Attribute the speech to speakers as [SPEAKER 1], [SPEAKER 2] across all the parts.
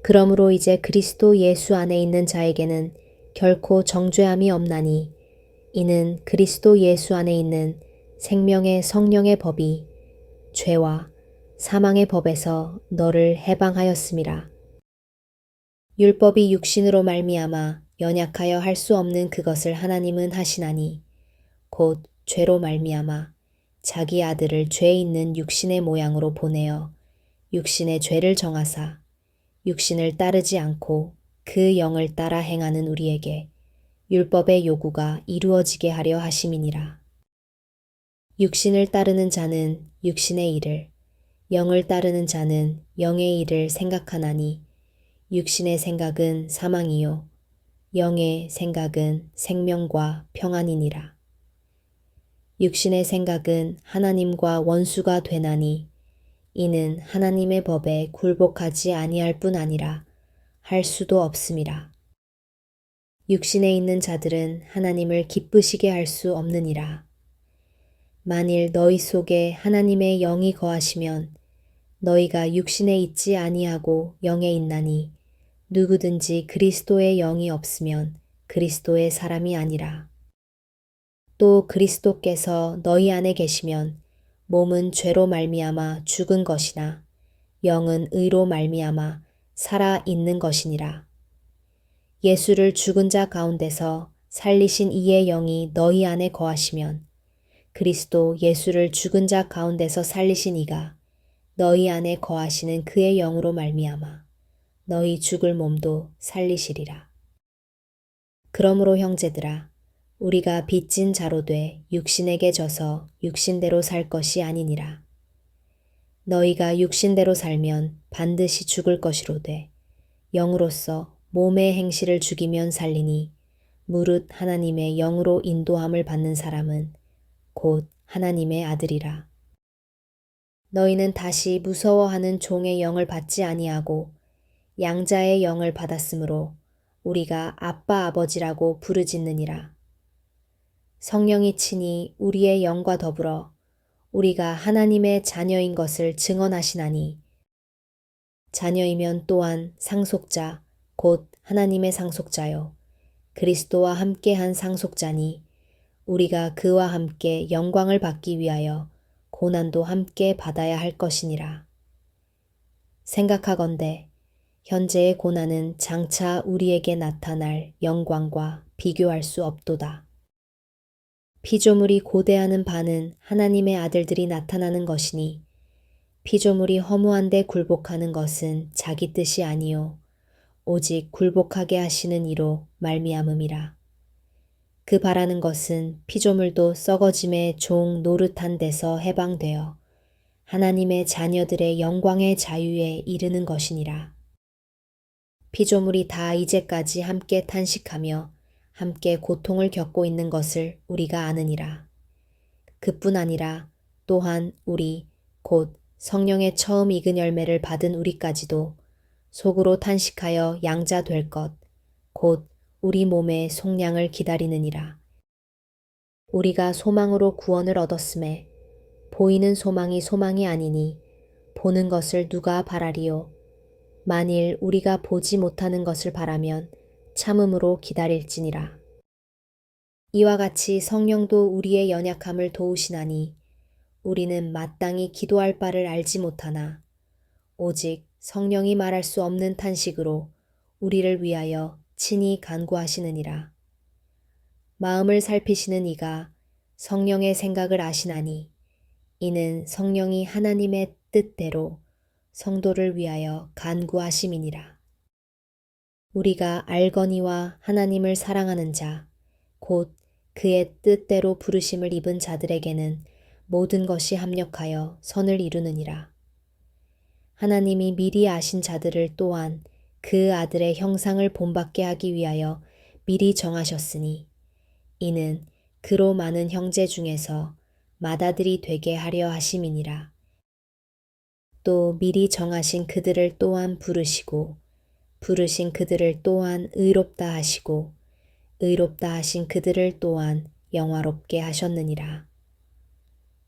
[SPEAKER 1] 그러므로 이제 그리스도 예수 안에 있는 자에게는 결코 정죄함이 없나니 이는 그리스도 예수 안에 있는 생명의 성령의 법이 죄와 사망의 법에서 너를 해방하였음이라. 율법이 육신으로 말미암아 연약하여 할 수 없는 그것을 하나님은 하시나니 곧 죄로 말미암아 자기 아들을 죄 있는 육신의 모양으로 보내어 육신의 죄를 정하사 육신을 따르지 않고 그 영을 따라 행하는 우리에게 율법의 요구가 이루어지게 하려 하심이니라. 육신을 따르는 자는 육신의 일을, 영을 따르는 자는 영의 일을 생각하나니 육신의 생각은 사망이요 영의 생각은 생명과 평안이니라. 육신의 생각은 하나님과 원수가 되나니 이는 하나님의 법에 굴복하지 아니할 뿐 아니라 할 수도 없음이라. 육신에 있는 자들은 하나님을 기쁘시게 할 수 없느니라. 만일 너희 속에 하나님의 영이 거하시면 너희가 육신에 있지 아니하고 영에 있나니 누구든지 그리스도의 영이 없으면 그리스도의 사람이 아니라. 또 그리스도께서 너희 안에 계시면 몸은 죄로 말미암아 죽은 것이나 영은 의로 말미암아 살아 있는 것이니라. 예수를 죽은 자 가운데서 살리신 이의 영이 너희 안에 거하시면 그리스도 예수를 죽은 자 가운데서 살리신 이가 너희 안에 거하시는 그의 영으로 말미암아 너희 죽을 몸도 살리시리라. 그러므로 형제들아 우리가 빚진 자로 돼 육신에게 져서 육신대로 살 것이 아니니라. 너희가 육신대로 살면 반드시 죽을 것이로되 영으로서 몸의 행실을 죽이면 살리니 무릇 하나님의 영으로 인도함을 받는 사람은 곧 하나님의 아들이라. 너희는 다시 무서워하는 종의 영을 받지 아니하고 양자의 영을 받았으므로 우리가 아빠 아버지라고 부르짖느니라. 성령이 친히 우리의 영과 더불어 우리가 하나님의 자녀인 것을 증언하시나니 자녀이면 또한 상속자 곧 하나님의 상속자요 그리스도와 함께한 상속자니 우리가 그와 함께 영광을 받기 위하여 고난도 함께 받아야 할 것이니라. 생각하건대 현재의 고난은 장차 우리에게 나타날 영광과 비교할 수 없도다. 피조물이 고대하는 바는 하나님의 아들들이 나타나는 것이니 피조물이 허무한 데 굴복하는 것은 자기 뜻이 아니요 오직 굴복하게 하시는 이로 말미암음이라. 그 바라는 것은 피조물도 썩어짐의 종 노릇한 데서 해방되어 하나님의 자녀들의 영광의 자유에 이르는 것이니라. 피조물이 다 이제까지 함께 탄식하며 함께 고통을 겪고 있는 것을 우리가 아느니라. 그뿐 아니라 또한 우리 곧 성령의 처음 익은 열매를 받은 우리까지도 속으로 탄식하여 양자 될 것, 곧 우리 몸의 속량을 기다리느니라. 우리가 소망으로 구원을 얻었음에 보이는 소망이 소망이 아니니 보는 것을 누가 바라리요. 만일 우리가 보지 못하는 것을 바라면 참음으로 기다릴지니라. 이와 같이 성령도 우리의 연약함을 도우시나니 우리는 마땅히 기도할 바를 알지 못하나 오직 성령이 말할 수 없는 탄식으로 우리를 위하여 친히 간구하시느니라. 마음을 살피시는 이가 성령의 생각을 아시나니 이는 성령이 하나님의 뜻대로 성도를 위하여 간구하심이니라. 우리가 알거니와 하나님을 사랑하는 자, 곧 그의 뜻대로 부르심을 입은 자들에게는 모든 것이 합력하여 선을 이루느니라. 하나님이 미리 아신 자들을 또한 그 아들의 형상을 본받게 하기 위하여 미리 정하셨으니 이는 그로 많은 형제 중에서 맏아들이 되게 하려 하심이니라. 또 미리 정하신 그들을 또한 부르시고 부르신 그들을 또한 의롭다 하시고 의롭다 하신 그들을 또한 영화롭게 하셨느니라.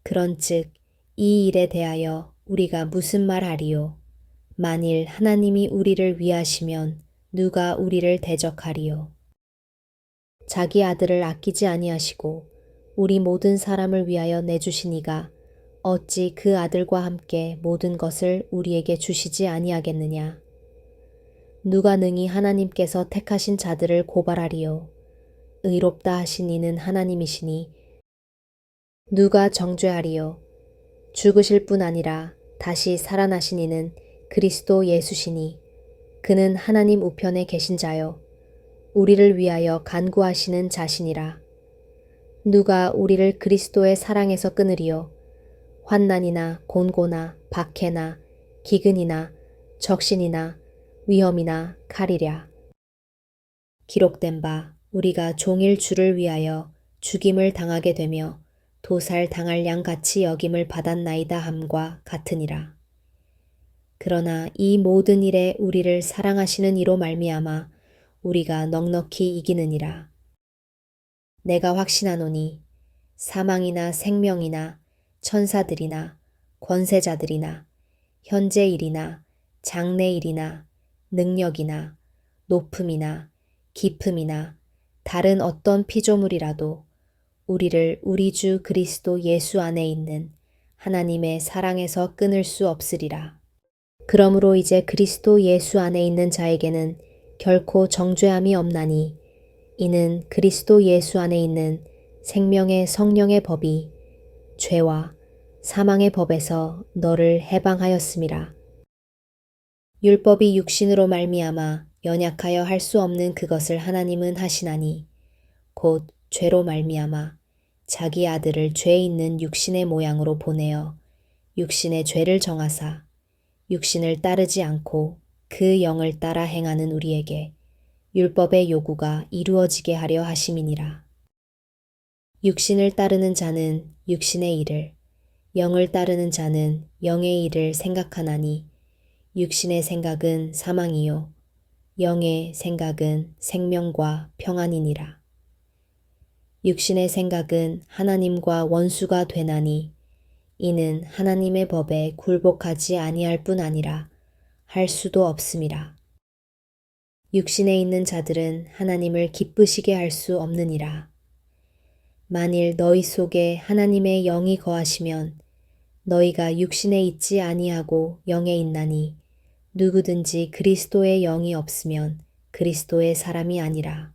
[SPEAKER 1] 그런즉 이 일에 대하여 우리가 무슨 말하리요? 만일 하나님이 우리를 위하시면 누가 우리를 대적하리요. 자기 아들을 아끼지 아니하시고 우리 모든 사람을 위하여 내주신 이가 어찌 그 아들과 함께 모든 것을 우리에게 주시지 아니하겠느냐. 누가 능히 하나님께서 택하신 자들을 고발하리요. 의롭다 하신 이는 하나님이시니 누가 정죄하리요. 죽으실 뿐 아니라 다시 살아나신 이는 그리스도 예수시니 그는 하나님 우편에 계신 자요 우리를 위하여 간구하시는 자신이라. 누가 우리를 그리스도의 사랑에서 끊으리요. 환난이나 곤고나 박해나 기근이나 적신이나 위험이나 칼이랴. 기록된 바 우리가 종일 주를 위하여 죽임을 당하게 되며 도살 당할 양같이 여김을 받았나이다 함과 같으니라. 그러나 이 모든 일에 우리를 사랑하시는 이로 말미암아 우리가 넉넉히 이기느니라. 내가 확신하노니 사망이나 생명이나 천사들이나 권세자들이나 현재 일이나 장래 일이나 능력이나 높음이나 깊음이나 다른 어떤 피조물이라도 우리를 우리 주 그리스도 예수 안에 있는 하나님의 사랑에서 끊을 수 없으리라. 그러므로 이제 그리스도 예수 안에 있는 자에게는 결코 정죄함이 없나니 이는 그리스도 예수 안에 있는 생명의 성령의 법이 죄와 사망의 법에서 너를 해방하였음이라. 율법이 육신으로 말미암아 연약하여 할 수 없는 그것을 하나님은 하시나니 곧 죄로 말미암아 자기 아들을 죄 있는 육신의 모양으로 보내어 육신의 죄를 정하사 육신을 따르지 않고 그 영을 따라 행하는 우리에게 율법의 요구가 이루어지게 하려 하심이니라. 육신을 따르는 자는 육신의 일을, 영을 따르는 자는 영의 일을 생각하나니 육신의 생각은 사망이요 영의 생각은 생명과 평안이니라. 육신의 생각은 하나님과 원수가 되나니 이는 하나님의 법에 굴복하지 아니할 뿐 아니라 할 수도 없음이라. 육신에 있는 자들은 하나님을 기쁘시게 할 수 없느니라. 만일 너희 속에 하나님의 영이 거하시면 너희가 육신에 있지 아니하고 영에 있나니 누구든지 그리스도의 영이 없으면 그리스도의 사람이 아니라.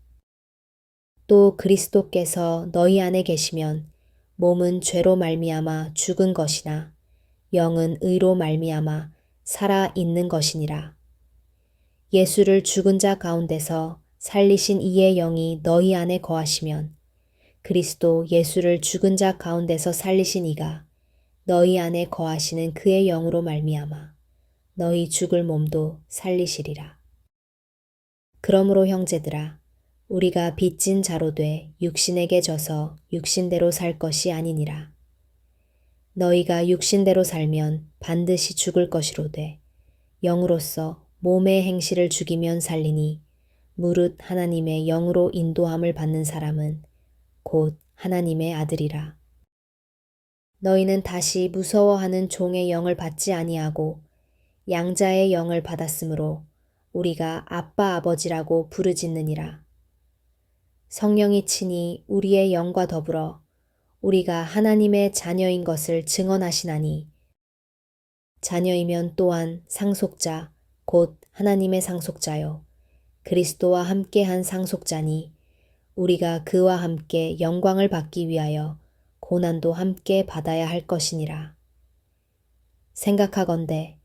[SPEAKER 1] 또 그리스도께서 너희 안에 계시면 몸은 죄로 말미암아 죽은 것이나 영은 의로 말미암아 살아 있는 것이니라. 예수를 죽은 자 가운데서 살리신 이의 영이 너희 안에 거하시면 그리스도 예수를 죽은 자 가운데서 살리신 이가 너희 안에 거하시는 그의 영으로 말미암아 너희 죽을 몸도 살리시리라. 그러므로 형제들아 우리가 빚진 자로 돼 육신에게 져서 육신대로 살 것이 아니니라. 너희가 육신대로 살면 반드시 죽을 것이로되 영으로서 몸의 행실을 죽이면 살리니 무릇 하나님의 영으로 인도함을 받는 사람은 곧 하나님의 아들이라. 너희는 다시 무서워하는 종의 영을 받지 아니하고 양자의 영을 받았으므로 우리가 아빠 아버지라고 부르짖느니라. 성령이 친히 우리의 영과 더불어 우리가 하나님의 자녀인 것을 증언하시나니 자녀이면 또한 상속자 곧 하나님의 상속자요 그리스도와 함께한 상속자니 우리가 그와 함께 영광을 받기 위하여 고난도 함께 받아야 할 것이니라. 생각하건대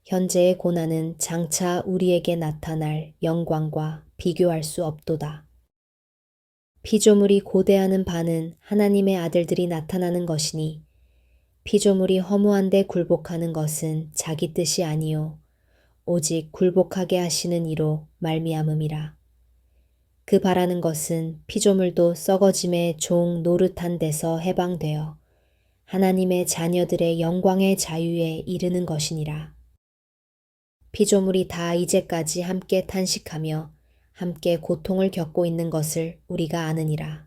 [SPEAKER 1] 현재의 고난은 장차 우리에게 나타날 영광과 비교할 수 없도다. 피조물이 고대하는 바는 하나님의 아들들이 나타나는 것이니 피조물이 허무한 데 굴복하는 것은 자기 뜻이 아니요 오직 굴복하게 하시는 이로 말미암음이라. 그 바라는 것은 피조물도 썩어짐의 종 노릇한 데서 해방되어 하나님의 자녀들의 영광의 자유에 이르는 것이니라. 피조물이 다 이제까지 함께 탄식하며 함께 고통을 겪고 있는 것을 우리가 아느니라.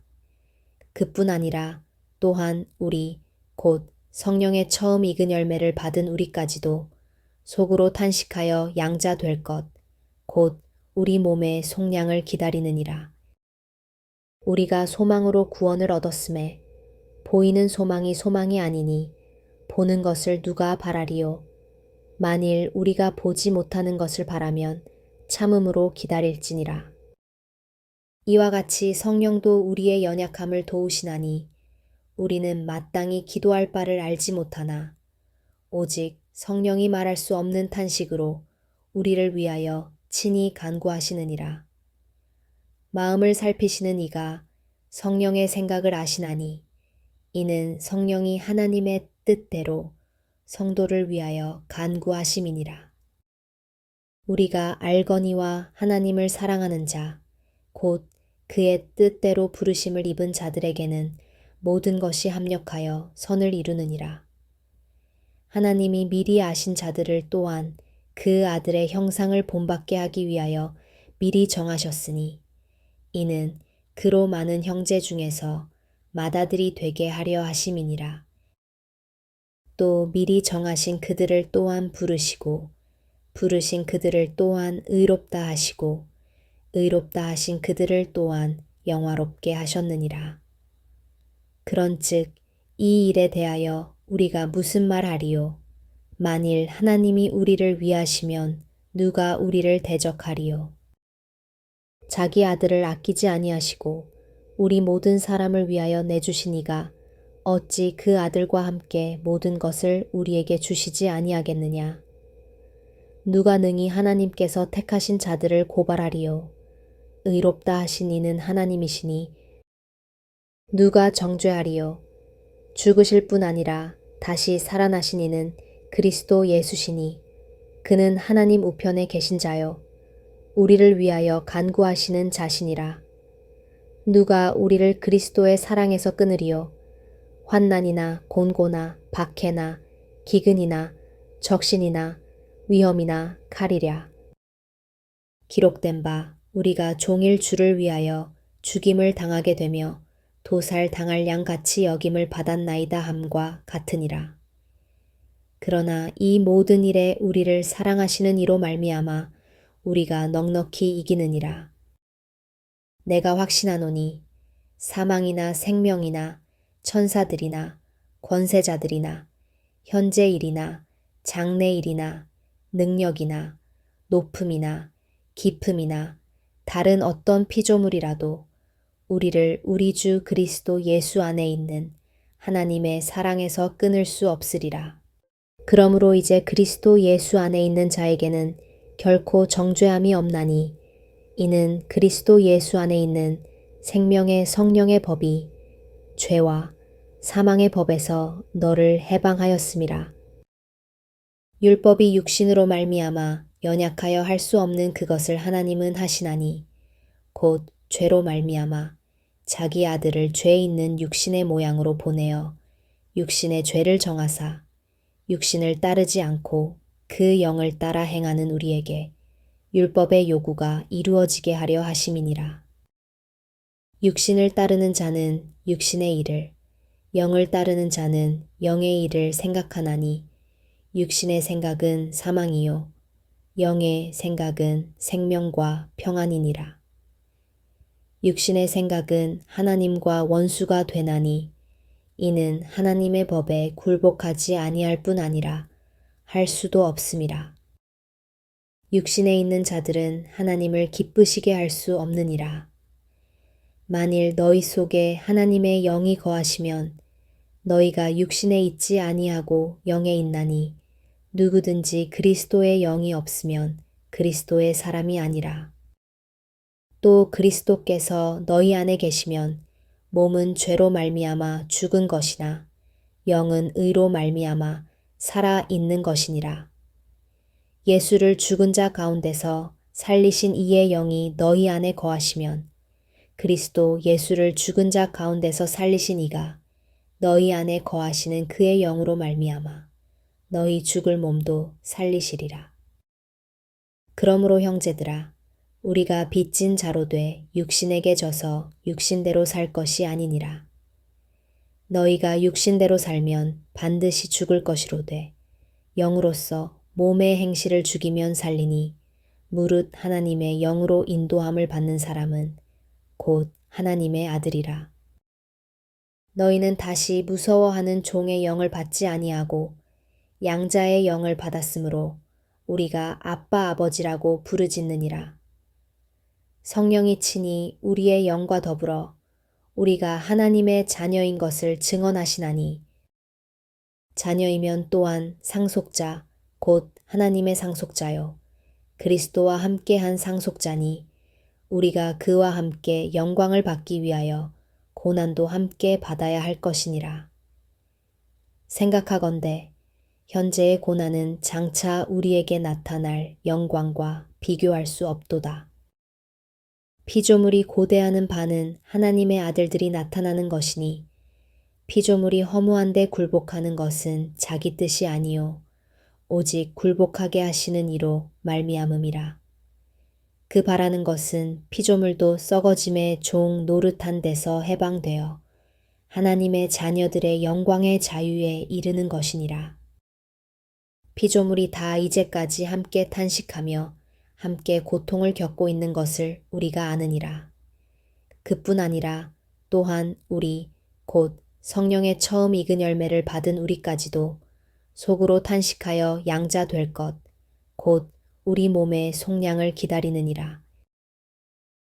[SPEAKER 1] 그뿐 아니라 또한 우리 곧 성령의 처음 익은 열매를 받은 우리까지도 속으로 탄식하여 양자 될 것, 곧 우리 몸의 속량을 기다리느니라. 우리가 소망으로 구원을 얻었음에 보이는 소망이 소망이 아니니 보는 것을 누가 바라리요. 만일 우리가 보지 못하는 것을 바라면 참음으로 기다릴지니라. 이와 같이 성령도 우리의 연약함을 도우시나니 우리는 마땅히 기도할 바를 알지 못하나 오직 성령이 말할 수 없는 탄식으로 우리를 위하여 친히 간구하시느니라. 마음을 살피시는 이가 성령의 생각을 아시나니 이는 성령이 하나님의 뜻대로 성도를 위하여 간구하심이니라. 우리가 알거니와 하나님을 사랑하는 자, 곧 그의 뜻대로 부르심을 입은 자들에게는 모든 것이 합력하여 선을 이루느니라. 하나님이 미리 아신 자들을 또한 그 아들의 형상을 본받게 하기 위하여 미리 정하셨으니 이는 그로 많은 형제 중에서 맏아들이 되게 하려 하심이니라. 또 미리 정하신 그들을 또한 부르시고 부르신 그들을 또한 의롭다 하시고 의롭다 하신 그들을 또한 영화롭게 하셨느니라. 그런즉 이 일에 대하여 우리가 무슨 말하리요? 만일 하나님이 우리를 위하시면 누가 우리를 대적하리요? 자기 아들을 아끼지 아니하시고 우리 모든 사람을 위하여 내주신 이가 어찌 그 아들과 함께 모든 것을 우리에게 주시지 아니하겠느냐? 누가 능히 하나님께서 택하신 자들을 고발하리요? 의롭다 하신 이는 하나님이시니 누가 정죄하리요? 죽으실 뿐 아니라 다시 살아나신 이는 그리스도 예수시니 그는 하나님 우편에 계신 자요 우리를 위하여 간구하시는 자시니라. 누가 우리를 그리스도의 사랑에서 끊으리요? 환난이나 곤고나 박해나 기근이나 적신이나 위험이나 칼이랴. 기록된 바 우리가 종일 주를 위하여 죽임을 당하게 되며 도살 당할 양같이 여김을 받았나이다 함과 같으니라. 그러나 이 모든 일에 우리를 사랑하시는 이로 말미암아 우리가 넉넉히 이기느니라. 내가 확신하노니 사망이나 생명이나 천사들이나 권세자들이나 현재 일이나 장래 일이나 능력이나 높음이나 깊음이나 다른 어떤 피조물이라도 우리를 우리 주 그리스도 예수 안에 있는 하나님의 사랑에서 끊을 수 없으리라. 그러므로 이제 그리스도 예수 안에 있는 자에게는 결코 정죄함이 없나니 이는 그리스도 예수 안에 있는 생명의 성령의 법이 죄와 사망의 법에서 너를 해방하였음이라. 율법이 육신으로 말미암아 연약하여 할 수 없는 그것을 하나님은 하시나니 곧 죄로 말미암아 자기 아들을 죄 있는 육신의 모양으로 보내어 육신의 죄를 정하사 육신을 따르지 않고 그 영을 따라 행하는 우리에게 율법의 요구가 이루어지게 하려 하심이니라. 육신을 따르는 자는 육신의 일을, 영을 따르는 자는 영의 일을 생각하나니 육신의 생각은 사망이요 영의 생각은 생명과 평안이니라. 육신의 생각은 하나님과 원수가 되나니 이는 하나님의 법에 굴복하지 아니할 뿐 아니라 할 수도 없음이라. 육신에 있는 자들은 하나님을 기쁘시게 할 수 없느니라. 만일 너희 속에 하나님의 영이 거하시면 너희가 육신에 있지 아니하고 영에 있나니 누구든지 그리스도의 영이 없으면 그리스도의 사람이 아니라. 또 그리스도께서 너희 안에 계시면 몸은 죄로 말미암아 죽은 것이나 영은 의로 말미암아 살아 있는 것이니라. 예수를 죽은 자 가운데서 살리신 이의 영이 너희 안에 거하시면 그리스도 예수를 죽은 자 가운데서 살리신 이가 너희 안에 거하시는 그의 영으로 말미암아 너희 죽을 몸도 살리시리라. 그러므로 형제들아 우리가 빚진 자로 돼 육신에게 져서 육신대로 살 것이 아니니라. 너희가 육신대로 살면 반드시 죽을 것이로되 영으로서 몸의 행실을 죽이면 살리니 무릇 하나님의 영으로 인도함을 받는 사람은 곧 하나님의 아들이라. 너희는 다시 무서워하는 종의 영을 받지 아니하고 양자의 영을 받았으므로 우리가 아빠 아버지라고 부르짖느니라. 성령이 친히 우리의 영과 더불어 우리가 하나님의 자녀인 것을 증언하시나니 자녀이면 또한 상속자 곧 하나님의 상속자요 그리스도와 함께한 상속자니 우리가 그와 함께 영광을 받기 위하여 고난도 함께 받아야 할 것이니라. 생각하건대 현재의 고난은 장차 우리에게 나타날 영광과 비교할 수 없도다. 피조물이 고대하는 바는 하나님의 아들들이 나타나는 것이니 피조물이 허무한 데 굴복하는 것은 자기 뜻이 아니요 오직 굴복하게 하시는 이로 말미암음이라. 그 바라는 것은 피조물도 썩어짐의 종 노릇한 데서 해방되어 하나님의 자녀들의 영광의 자유에 이르는 것이니라. 피조물이 다 이제까지 함께 탄식하며 함께 고통을 겪고 있는 것을 우리가 아느니라. 그뿐 아니라 또한 우리 곧 성령의 처음 익은 열매를 받은 우리까지도 속으로 탄식하여 양자 될 것, 곧 우리 몸의 속량을 기다리느니라.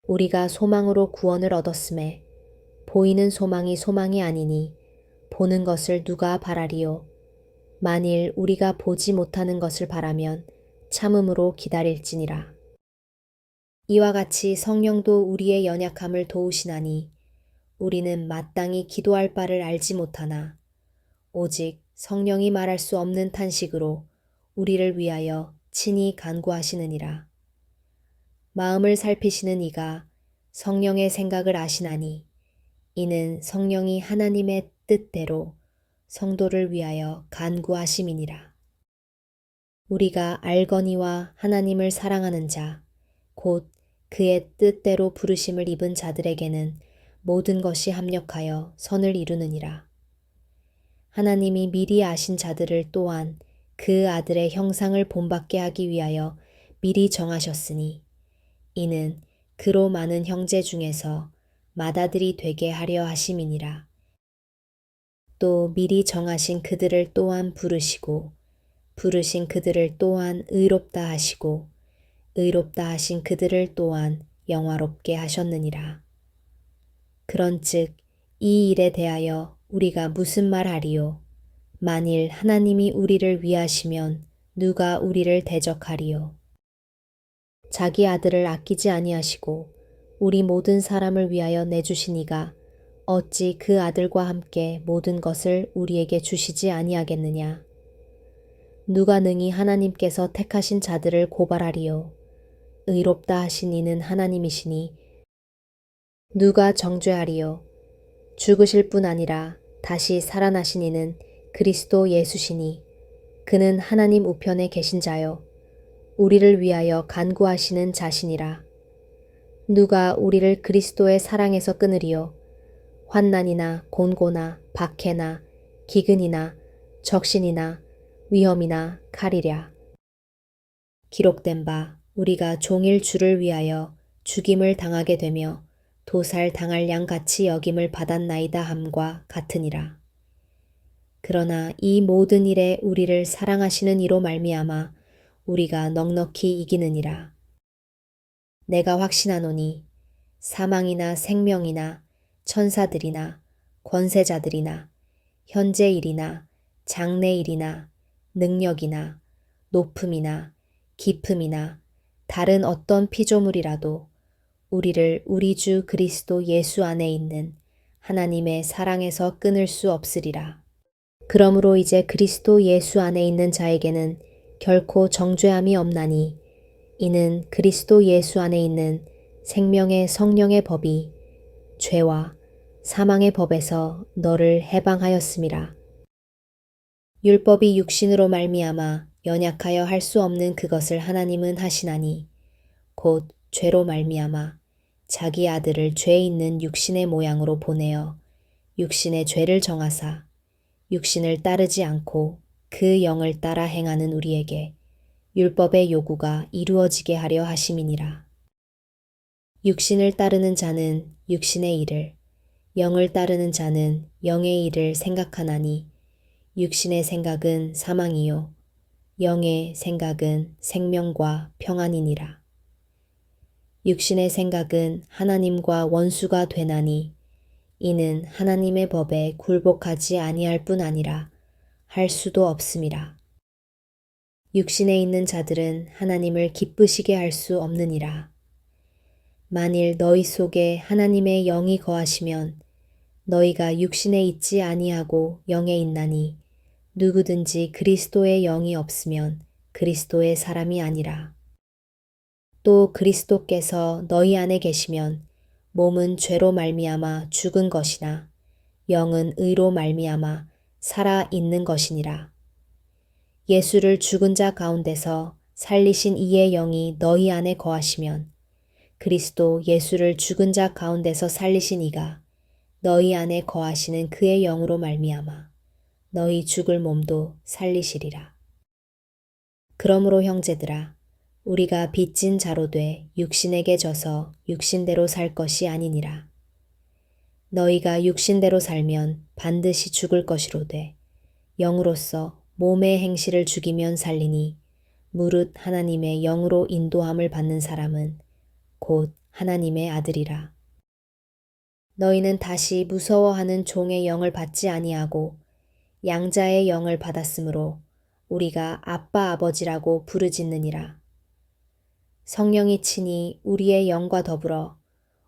[SPEAKER 1] 우리가 소망으로 구원을 얻었음에 보이는 소망이 소망이 아니니 보는 것을 누가 바라리요. 만일 우리가 보지 못하는 것을 바라면 참음으로 기다릴지니라. 이와 같이 성령도 우리의 연약함을 도우시나니 우리는 마땅히 기도할 바를 알지 못하나 오직 성령이 말할 수 없는 탄식으로 우리를 위하여 친히 간구하시느니라. 마음을 살피시는 이가 성령의 생각을 아시나니 이는 성령이 하나님의 뜻대로 성도를 위하여 간구하심이니라. 우리가 알거니와 하나님을 사랑하는 자, 곧 그의 뜻대로 부르심을 입은 자들에게는 모든 것이 합력하여 선을 이루느니라. 하나님이 미리 아신 자들을 또한 그 아들의 형상을 본받게 하기 위하여 미리 정하셨으니 이는 그로 많은 형제 중에서 맏아들이 되게 하려 하심이니라. 또 미리 정하신 그들을 또한 부르시고 부르신 그들을 또한 의롭다 하시고 의롭다 하신 그들을 또한 영화롭게 하셨느니라. 그런즉 이 일에 대하여 우리가 무슨 말하리요? 만일 하나님이 우리를 위하시면 누가 우리를 대적하리요? 자기 아들을 아끼지 아니하시고 우리 모든 사람을 위하여 내주신 이가 어찌 그 아들과 함께 모든 것을 우리에게 주시지 아니하겠느냐? 누가 능히 하나님께서 택하신 자들을 고발하리요? 의롭다 하신 이는 하나님이시니 누가 정죄하리요? 죽으실 뿐 아니라 다시 살아나신 이는 그리스도 예수시니 그는 하나님 우편에 계신 자요 우리를 위하여 간구하시는 자신이라. 누가 우리를 그리스도의 사랑에서 끊으리요? 환난이나 곤고나 박해나 기근이나 적신이나 위험이나 칼이랴. 기록된 바 우리가 종일 주를 위하여 죽임을 당하게 되며 도살 당할 양같이 여김을 받았나이다 함과 같으니라. 그러나 이 모든 일에 우리를 사랑하시는 이로 말미암아 우리가 넉넉히 이기느니라. 내가 확신하노니 사망이나 생명이나 천사들이나 권세자들이나 현재 일이나 장래 일이나 능력이나 높음이나 깊음이나 다른 어떤 피조물이라도 우리를 우리 주 그리스도 예수 안에 있는 하나님의 사랑에서 끊을 수 없으리라. 그러므로 이제 그리스도 예수 안에 있는 자에게는 결코 정죄함이 없나니 이는 그리스도 예수 안에 있는 생명의 성령의 법이 죄와 사망의 법에서 너를 해방하였음이라. 율법이 육신으로 말미암아 연약하여 할 수 없는 그것을 하나님은 하시나니 곧 죄로 말미암아 자기 아들을 죄 있는 육신의 모양으로 보내어 육신의 죄를 정하사 육신을 따르지 않고 그 영을 따라 행하는 우리에게 율법의 요구가 이루어지게 하려 하심이니라. 육신을 따르는 자는 육신의 일을, 영을 따르는 자는 영의 일을 생각하나니 육신의 생각은 사망이요 영의 생각은 생명과 평안이니라. 육신의 생각은 하나님과 원수가 되나니 이는 하나님의 법에 굴복하지 아니할 뿐 아니라 할 수도 없음이라. 육신에 있는 자들은 하나님을 기쁘시게 할 수 없느니라. 만일 너희 속에 하나님의 영이 거하시면 너희가 육신에 있지 아니하고 영에 있나니 누구든지 그리스도의 영이 없으면 그리스도의 사람이 아니라. 또 그리스도께서 너희 안에 계시면 몸은 죄로 말미암아 죽은 것이나 영은 의로 말미암아 살아 있는 것이니라. 예수를 죽은 자 가운데서 살리신 이의 영이 너희 안에 거하시면 그리스도 예수를 죽은 자 가운데서 살리신 이가 너희 안에 거하시는 그의 영으로 말미암아 너희 죽을 몸도 살리시리라. 그러므로 형제들아 우리가 빚진 자로 돼 육신에게 져서 육신대로 살 것이 아니니라. 너희가 육신대로 살면 반드시 죽을 것이로되 영으로서 몸의 행실을 죽이면 살리니 무릇 하나님의 영으로 인도함을 받는 사람은 곧 하나님의 아들이라. 너희는 다시 무서워하는 종의 영을 받지 아니하고 양자의 영을 받았으므로 우리가 아빠 아버지라고 부르짖느니라. 성령이 친히 우리의 영과 더불어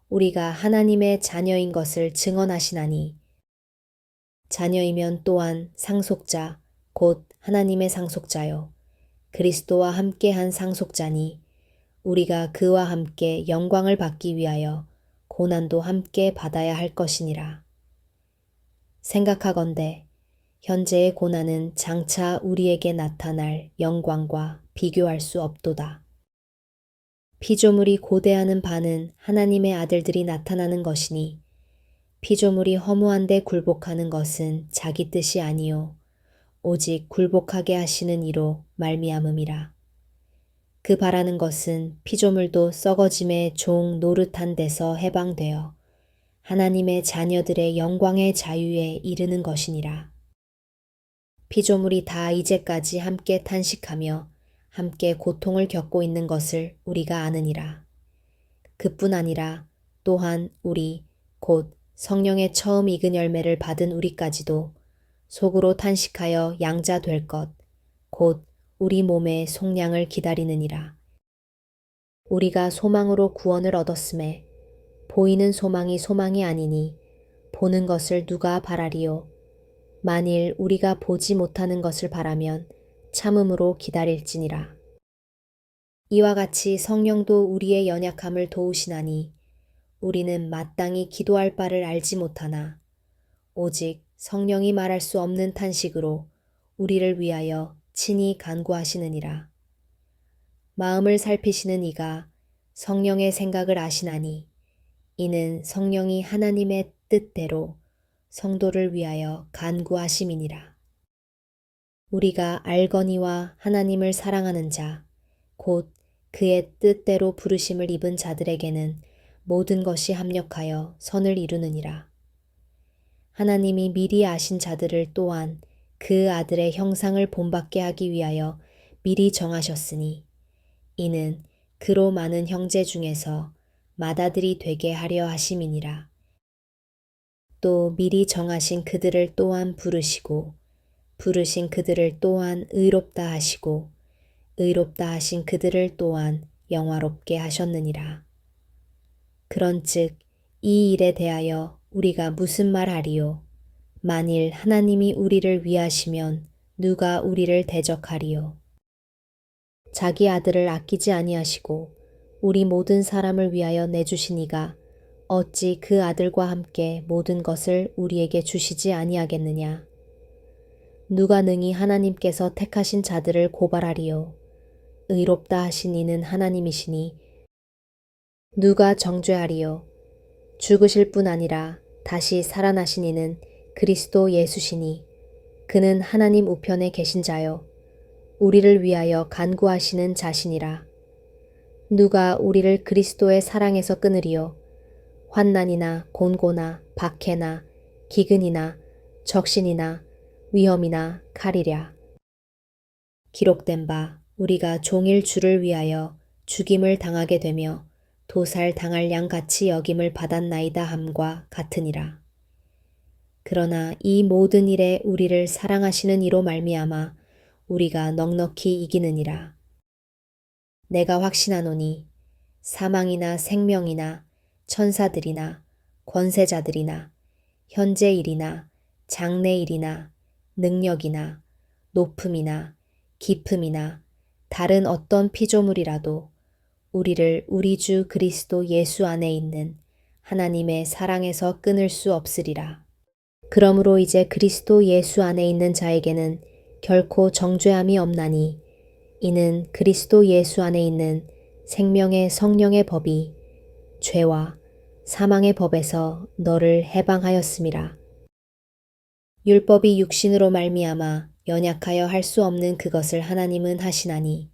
[SPEAKER 1] 우리가 하나님의 자녀인 것을 증언하시나니 자녀이면 또한 상속자 곧 하나님의 상속자요 그리스도와 함께한 상속자니 우리가 그와 함께 영광을 받기 위하여 고난도 함께 받아야 할 것이니라. 생각하건대 현재의 고난은 장차 우리에게 나타날 영광과 비교할 수 없도다. 피조물이 고대하는 바는 하나님의 아들들이 나타나는 것이니 피조물이 허무한 데 굴복하는 것은 자기 뜻이 아니요 오직 굴복하게 하시는 이로 말미암음이라. 그 바라는 것은 피조물도 썩어짐의 종 노릇한 데서 해방되어 하나님의 자녀들의 영광의 자유에 이르는 것이니라. 피조물이 다 이제까지 함께 탄식하며 함께 고통을 겪고 있는 것을 우리가 아느니라. 그뿐 아니라 또한 우리 곧 성령의 처음 익은 열매를 받은 우리까지도 속으로 탄식하여 양자 될 것, 곧 우리 몸의 속량을 기다리느니라. 우리가 소망으로 구원을 얻었음에 보이는 소망이 소망이 아니니 보는 것을 누가 바라리요. 만일 우리가 보지 못하는 것을 바라면 참음으로 기다릴지니라. 이와 같이 성령도 우리의 연약함을 도우시나니 우리는 마땅히 기도할 바를 알지 못하나 오직 성령이 말할 수 없는 탄식으로 우리를 위하여 친히 간구하시느니라. 마음을 살피시는 이가 성령의 생각을 아시나니 이는 성령이 하나님의 뜻대로 성도를 위하여 간구하심이니라. 우리가 알거니와 하나님을 사랑하는 자, 곧 그의 뜻대로 부르심을 입은 자들에게는 모든 것이 합력하여 선을 이루느니라. 하나님이 미리 아신 자들을 또한 그 아들의 형상을 본받게 하기 위하여 미리 정하셨으니 이는 그로 많은 형제 중에서 맏아들이 되게 하려 하심이니라. 또 미리 정하신 그들을 또한 부르시고 부르신 그들을 또한 의롭다 하시고 의롭다 하신 그들을 또한 영화롭게 하셨느니라. 그런즉 이 일에 대하여 우리가 무슨 말하리요? 만일 하나님이 우리를 위하시면 누가 우리를 대적하리요? 자기 아들을 아끼지 아니하시고 우리 모든 사람을 위하여 내주신 이가 어찌 그 아들과 함께 모든 것을 우리에게 주시지 아니하겠느냐? 누가 능히 하나님께서 택하신 자들을 고발하리요? 의롭다 하신 이는 하나님이시니 누가 정죄하리요? 죽으실 뿐 아니라 다시 살아나신 이는 그리스도 예수시니 그는 하나님 우편에 계신 자요 우리를 위하여 간구하시는 자신이라. 누가 우리를 그리스도의 사랑에서 끊으리요? 환난이나 곤고나 박해나 기근이나 적신이나 위험이나 칼이랴. 기록된 바 우리가 종일 주를 위하여 죽임을 당하게 되며 도살 당할 양같이 여김을 받았나이다 함과 같으니라. 그러나 이 모든 일에 우리를 사랑하시는 이로 말미암아 우리가 넉넉히 이기느니라. 내가 확신하노니 사망이나 생명이나 천사들이나 권세자들이나 현재 일이나 장래 일이나 능력이나 높음이나 깊음이나 다른 어떤 피조물이라도 우리를 우리 주 그리스도 예수 안에 있는 하나님의 사랑에서 끊을 수 없으리라. 그러므로 이제 그리스도 예수 안에 있는 자에게는 결코 정죄함이 없나니 이는 그리스도 예수 안에 있는 생명의 성령의 법이 죄와 사망의 법에서 너를 해방하였음이라. 율법이 육신으로 말미암아 연약하여 할 수 없는 그것을 하나님은 하시나니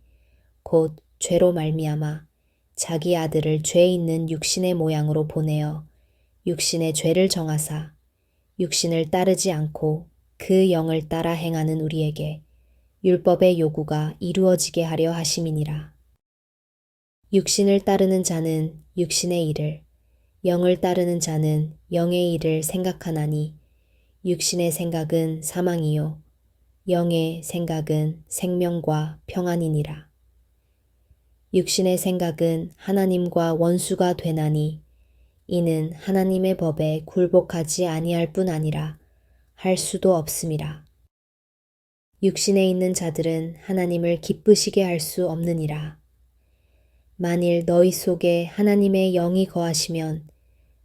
[SPEAKER 1] 곧 죄로 말미암아 자기 아들을 죄 있는 육신의 모양으로 보내어 육신의 죄를 정하사 육신을 따르지 않고 그 영을 따라 행하는 우리에게 율법의 요구가 이루어지게 하려 하심이니라. 육신을 따르는 자는 육신의 일을, 영을 따르는 자는 영의 일을 생각하나니 육신의 생각은 사망이요 영의 생각은 생명과 평안이니라. 육신의 생각은 하나님과 원수가 되나니 이는 하나님의 법에 굴복하지 아니할 뿐 아니라 할 수도 없음이라. 육신에 있는 자들은 하나님을 기쁘시게 할 수 없느니라. 만일 너희 속에 하나님의 영이 거하시면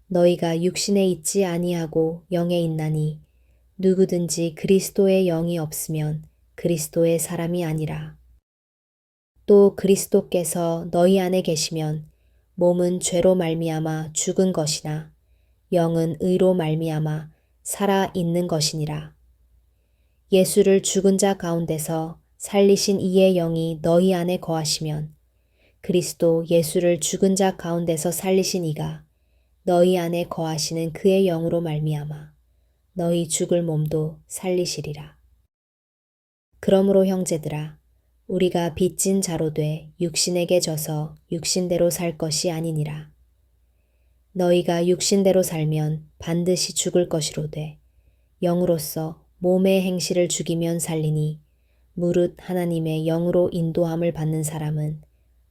[SPEAKER 1] 너희가 육신에 있지 아니하고 영에 있나니 누구든지 그리스도의 영이 없으면 그리스도의 사람이 아니라. 또 그리스도께서 너희 안에 계시면 몸은 죄로 말미암아 죽은 것이나 영은 의로 말미암아 살아 있는 것이니라. 예수를 죽은 자 가운데서 살리신 이의 영이 너희 안에 거하시면 그리스도 예수를 죽은 자 가운데서 살리신 이가 너희 안에 거하시는 그의 영으로 말미암아 너희 죽을 몸도 살리시리라. 그러므로 형제들아 우리가 빚진 자로 돼 육신에게 져서 육신대로 살 것이 아니니라. 너희가 육신대로 살면 반드시 죽을 것이로되 영으로서 몸의 행실을 죽이면 살리니 무릇 하나님의 영으로 인도함을 받는 사람은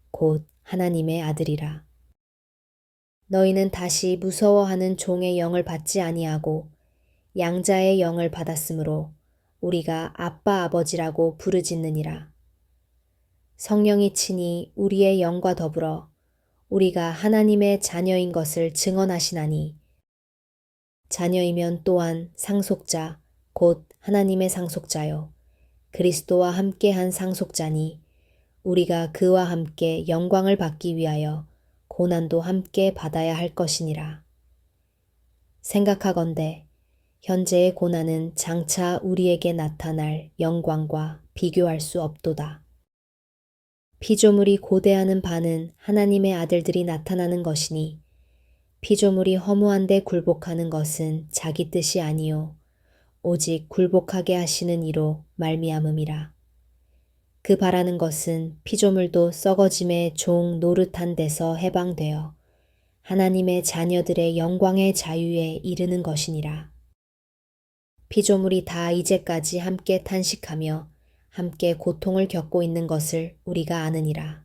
[SPEAKER 1] 곧 하나님의 아들이라. 너희는 다시 무서워하는 종의 영을 받지 아니하고 양자의 영을 받았으므로 우리가 아빠 아버지라고 부르짖느니라. 성령이 친히 우리의 영과 더불어 우리가 하나님의 자녀인 것을 증언하시나니 자녀이면 또한 상속자 곧 하나님의 상속자요 그리스도와 함께한 상속자니 우리가 그와 함께 영광을 받기 위하여 고난도 함께 받아야 할 것이니라. 생각하건대 현재의 고난은 장차 우리에게 나타날 영광과 비교할 수 없도다. 피조물이 고대하는 바는 하나님의 아들들이 나타나는 것이니 피조물이 허무한 데 굴복하는 것은 자기 뜻이 아니요 오직 굴복하게 하시는 이로 말미암음이라. 그 바라는 것은 피조물도 썩어짐의 종 노릇한 데서 해방되어 하나님의 자녀들의 영광의 자유에 이르는 것이니라. 피조물이 다 이제까지 함께 탄식하며 함께 고통을 겪고 있는 것을 우리가 아느니라.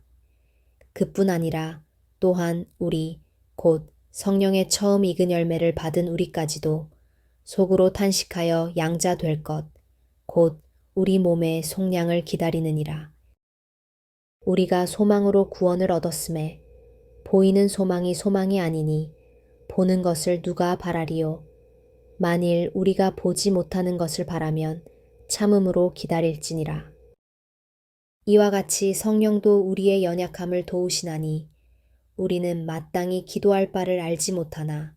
[SPEAKER 1] 그뿐 아니라 또한 우리 곧 성령의 처음 익은 열매를 받은 우리까지도 속으로 탄식하여 양자 될 것, 곧 우리 몸의 속량을 기다리느니라. 우리가 소망으로 구원을 얻었음에 보이는 소망이 소망이 아니니 보는 것을 누가 바라리요. 만일 우리가 보지 못하는 것을 바라면 참음으로 기다릴지니라. 이와 같이 성령도 우리의 연약함을 도우시나니 우리는 마땅히 기도할 바를 알지 못하나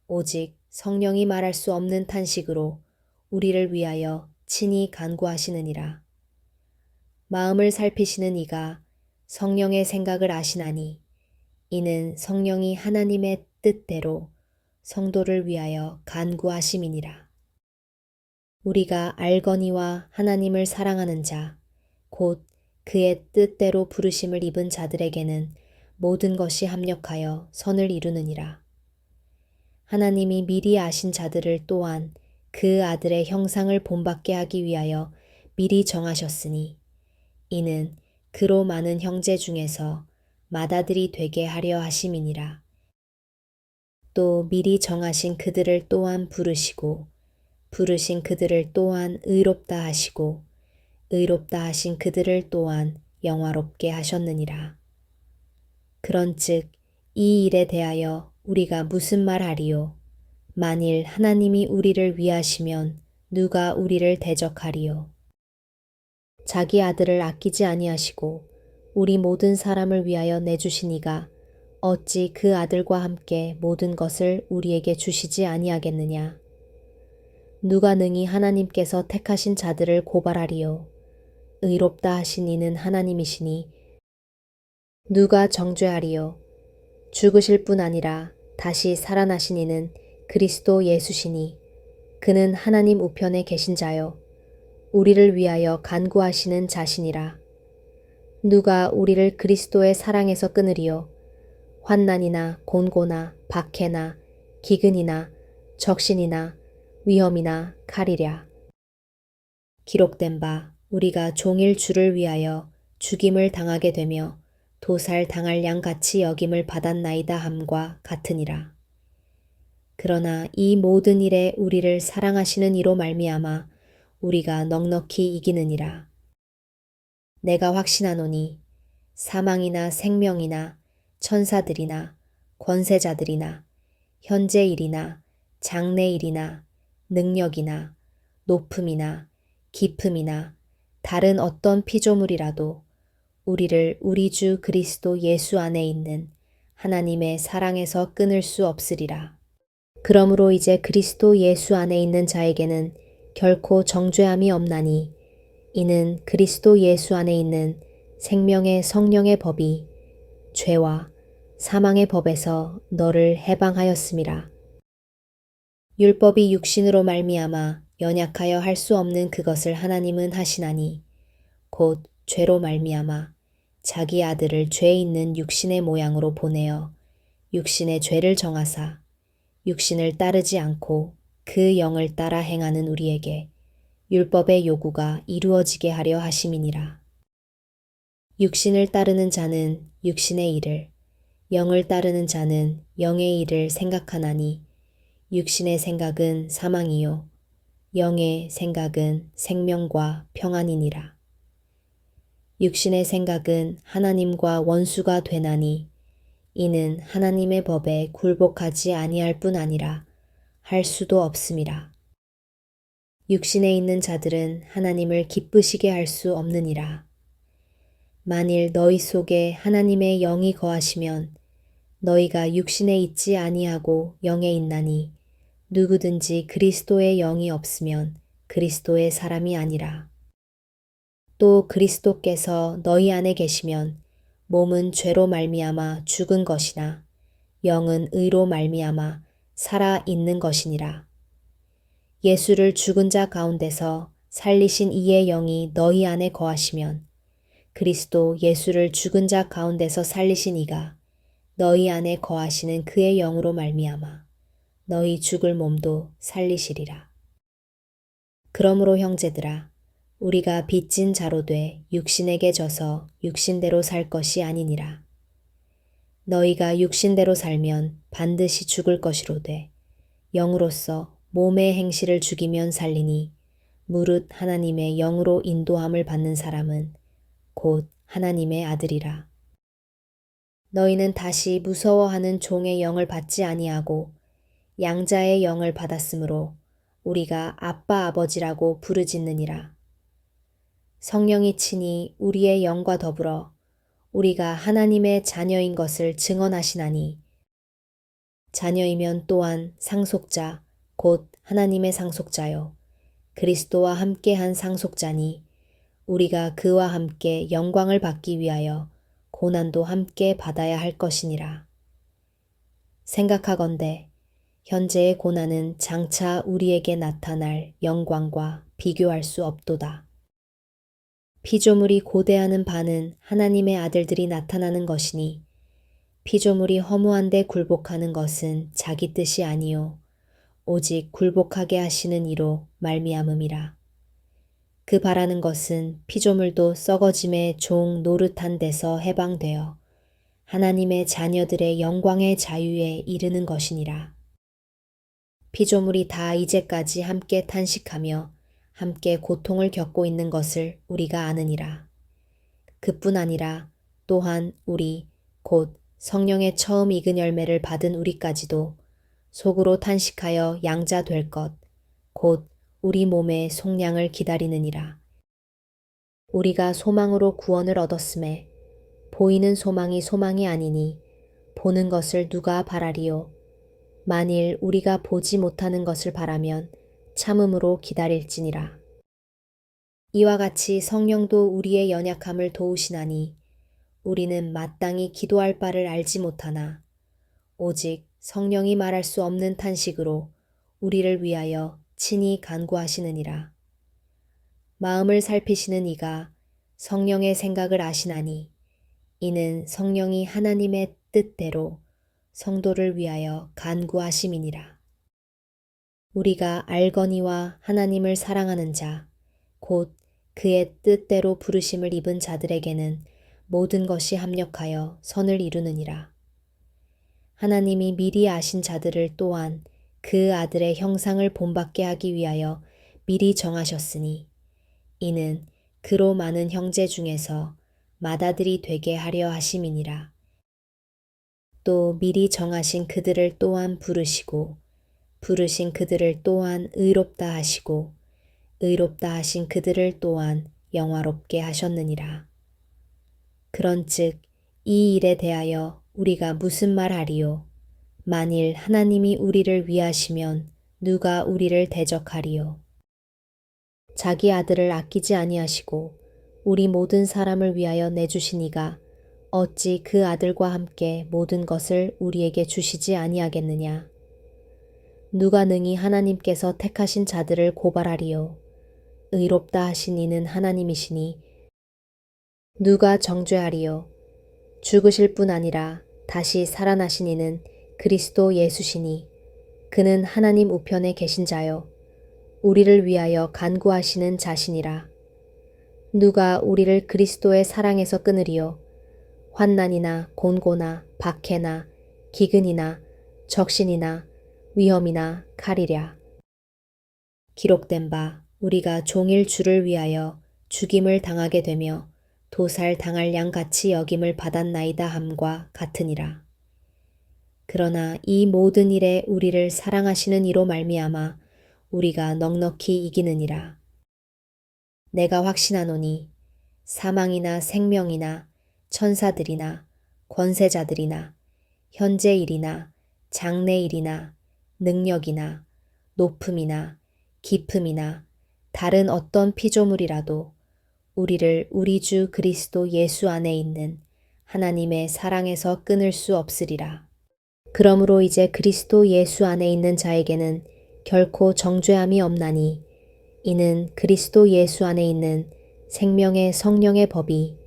[SPEAKER 1] 오직 성령이 말할 수 없는 탄식으로 우리를 위하여 친히 간구하시느니라. 마음을 살피시는 이가 성령의 생각을 아시나니 이는 성령이 하나님의 뜻대로 성도를 위하여 간구하심이니라. 우리가 알거니와 하나님을 사랑하는 자, 곧 그의 뜻대로 부르심을 입은 자들에게는 모든 것이 합력하여 선을 이루느니라. 하나님이 미리 아신 자들을 또한 그 아들의 형상을 본받게 하기 위하여 미리 정하셨으니 이는 그로 많은 형제 중에서 맏아들이 되게 하려 하심이니라. 또 미리 정하신 그들을 또한 부르시고 부르신 그들을 또한 의롭다 하시고 의롭다 하신 그들을 또한 영화롭게 하셨느니라. 그런즉 이 일에 대하여 우리가 무슨 말하리요? 만일 하나님이 우리를 위하시면 누가 우리를 대적하리요? 자기 아들을 아끼지 아니하시고 우리 모든 사람을 위하여 내주신 이가 어찌 그 아들과 함께 모든 것을 우리에게 주시지 아니하겠느냐? 누가 능히 하나님께서 택하신 자들을 고발하리요? 의롭다 하신 이는 하나님이시니 누가 정죄하리요? 죽으실 뿐 아니라 다시 살아나신 이는 그리스도 예수시니 그는 하나님 우편에 계신 자요 우리를 위하여 간구하시는 자신이라. 누가 우리를 그리스도의 사랑에서 끊으리요? 환난이나 곤고나 박해나 기근이나 적신이나 위험이나 칼이랴. 기록된 바 우리가 종일 주를 위하여 죽임을 당하게 되며 도살 당할 양같이 여김을 받았나이다 함과 같으니라. 그러나 이 모든 일에 우리를 사랑하시는 이로 말미암아 우리가 넉넉히 이기느니라. 내가 확신하노니 사망이나 생명이나 천사들이나 권세자들이나 현재 일이나 장래 일이나 능력이나 높음이나 깊음이나 다른 어떤 피조물이라도 우리를 우리 주 그리스도 예수 안에 있는 하나님의 사랑에서 끊을 수 없으리라. 그러므로 이제 그리스도 예수 안에 있는 자에게는 결코 정죄함이 없나니 이는 그리스도 예수 안에 있는 생명의 성령의 법이 죄와 사망의 법에서 너를 해방하였음이라. 율법이 육신으로 말미암아 연약하여 할 수 없는 그것을 하나님은 하시나니 곧 죄로 말미암아 자기 아들을 죄 있는 육신의 모양으로 보내어 육신의 죄를 정하사 육신을 따르지 않고 그 영을 따라 행하는 우리에게 율법의 요구가 이루어지게 하려 하심이니라. 육신을 따르는 자는 육신의 일을, 영을 따르는 자는 영의 일을 생각하나니 육신의 생각은 사망이요 영의 생각은 생명과 평안이니라. 육신의 생각은 하나님과 원수가 되나니 이는 하나님의 법에 굴복하지 아니할 뿐 아니라 할 수도 없음이라. 육신에 있는 자들은 하나님을 기쁘시게 할 수 없느니라. 만일 너희 속에 하나님의 영이 거하시면 너희가 육신에 있지 아니하고 영에 있나니 누구든지 그리스도의 영이 없으면 그리스도의 사람이 아니라. 또 그리스도께서 너희 안에 계시면 몸은 죄로 말미암아 죽은 것이나 영은 의로 말미암아 살아 있는 것이니라. 예수를 죽은 자 가운데서 살리신 이의 영이 너희 안에 거하시면 그리스도 예수를 죽은 자 가운데서 살리신 이가 너희 안에 거하시는 그의 영으로 말미암아 너희 죽을 몸도 살리시리라. 그러므로 형제들아 우리가 빚진 자로 돼 육신에게 져서 육신대로 살 것이 아니니라. 너희가 육신대로 살면 반드시 죽을 것이로되 영으로서 몸의 행실을 죽이면 살리니 무릇 하나님의 영으로 인도함을 받는 사람은 곧 하나님의 아들이라. 너희는 다시 무서워하는 종의 영을 받지 아니하고 양자의 영을 받았으므로 우리가 아빠 아버지라고 부르짖느니라. 성령이 친히 우리의 영과 더불어 우리가 하나님의 자녀인 것을 증언하시나니 자녀이면 또한 상속자 곧 하나님의 상속자요 그리스도와 함께한 상속자니 우리가 그와 함께 영광을 받기 위하여 고난도 함께 받아야 할 것이니라. 생각하건대 현재의 고난은 장차 우리에게 나타날 영광과 비교할 수 없도다. 피조물이 고대하는 바는 하나님의 아들들이 나타나는 것이니 피조물이 허무한 데 굴복하는 것은 자기 뜻이 아니요 오직 굴복하게 하시는 이로 말미암음이라. 그 바라는 것은 피조물도 썩어짐의 종 노릇한 데서 해방되어 하나님의 자녀들의 영광의 자유에 이르는 것이니라. 피조물이 다 이제까지 함께 탄식하며 함께 고통을 겪고 있는 것을 우리가 아느니라. 그뿐 아니라 또한 우리 곧 성령의 처음 익은 열매를 받은 우리까지도 속으로 탄식하여 양자 될 것, 곧 우리 몸의 속량을 기다리느니라. 우리가 소망으로 구원을 얻었음에 보이는 소망이 소망이 아니니 보는 것을 누가 바라리요. 만일 우리가 보지 못하는 것을 바라면 참음으로 기다릴지니라. 이와 같이 성령도 우리의 연약함을 도우시나니 우리는 마땅히 기도할 바를 알지 못하나 오직 성령이 말할 수 없는 탄식으로 우리를 위하여 친히 간구하시느니라. 마음을 살피시는 이가 성령의 생각을 아시나니 이는 성령이 하나님의 뜻대로 성도를 위하여 간구하심이니라. 우리가 알거니와 하나님을 사랑하는 자, 곧 그의 뜻대로 부르심을 입은 자들에게는 모든 것이 합력하여 선을 이루느니라. 하나님이 미리 아신 자들을 또한 그 아들의 형상을 본받게 하기 위하여 미리 정하셨으니 이는 그로 많은 형제 중에서 맏아들이 되게 하려 하심이니라. 또 미리 정하신 그들을 또한 부르시고 부르신 그들을 또한 의롭다 하시고 의롭다 하신 그들을 또한 영화롭게 하셨느니라. 그런즉 이 일에 대하여 우리가 무슨 말하리요? 만일 하나님이 우리를 위하시면 누가 우리를 대적하리요? 자기 아들을 아끼지 아니하시고 우리 모든 사람을 위하여 내주신 이가 어찌 그 아들과 함께 모든 것을 우리에게 주시지 아니하겠느냐? 누가 능히 하나님께서 택하신 자들을 고발하리요? 의롭다 하신 이는 하나님이시니 누가 정죄하리요? 죽으실 뿐 아니라 다시 살아나신 이는 그리스도 예수시니 그는 하나님 우편에 계신 자요 우리를 위하여 간구하시는 자시니라. 누가 우리를 그리스도의 사랑에서 끊으리요? 환난이나 곤고나 박해나 기근이나 적신이나 위험이나 칼이랴. 기록된 바 우리가 종일 주를 위하여 죽임을 당하게 되며 도살 당할 양같이 여김을 받았나이다 함과 같으니라. 그러나 이 모든 일에 우리를 사랑하시는 이로 말미암아 우리가 넉넉히 이기느니라. 내가 확신하노니 사망이나 생명이나 천사들이나 권세자들이나 현재 일이나 장래 일이나 능력이나 높음이나 깊음이나 다른 어떤 피조물이라도 우리를 우리 주 그리스도 예수 안에 있는 하나님의 사랑에서 끊을 수 없으리라. 그러므로 이제 그리스도 예수 안에 있는 자에게는 결코 정죄함이 없나니 이는 그리스도 예수 안에 있는 생명의 성령의 법이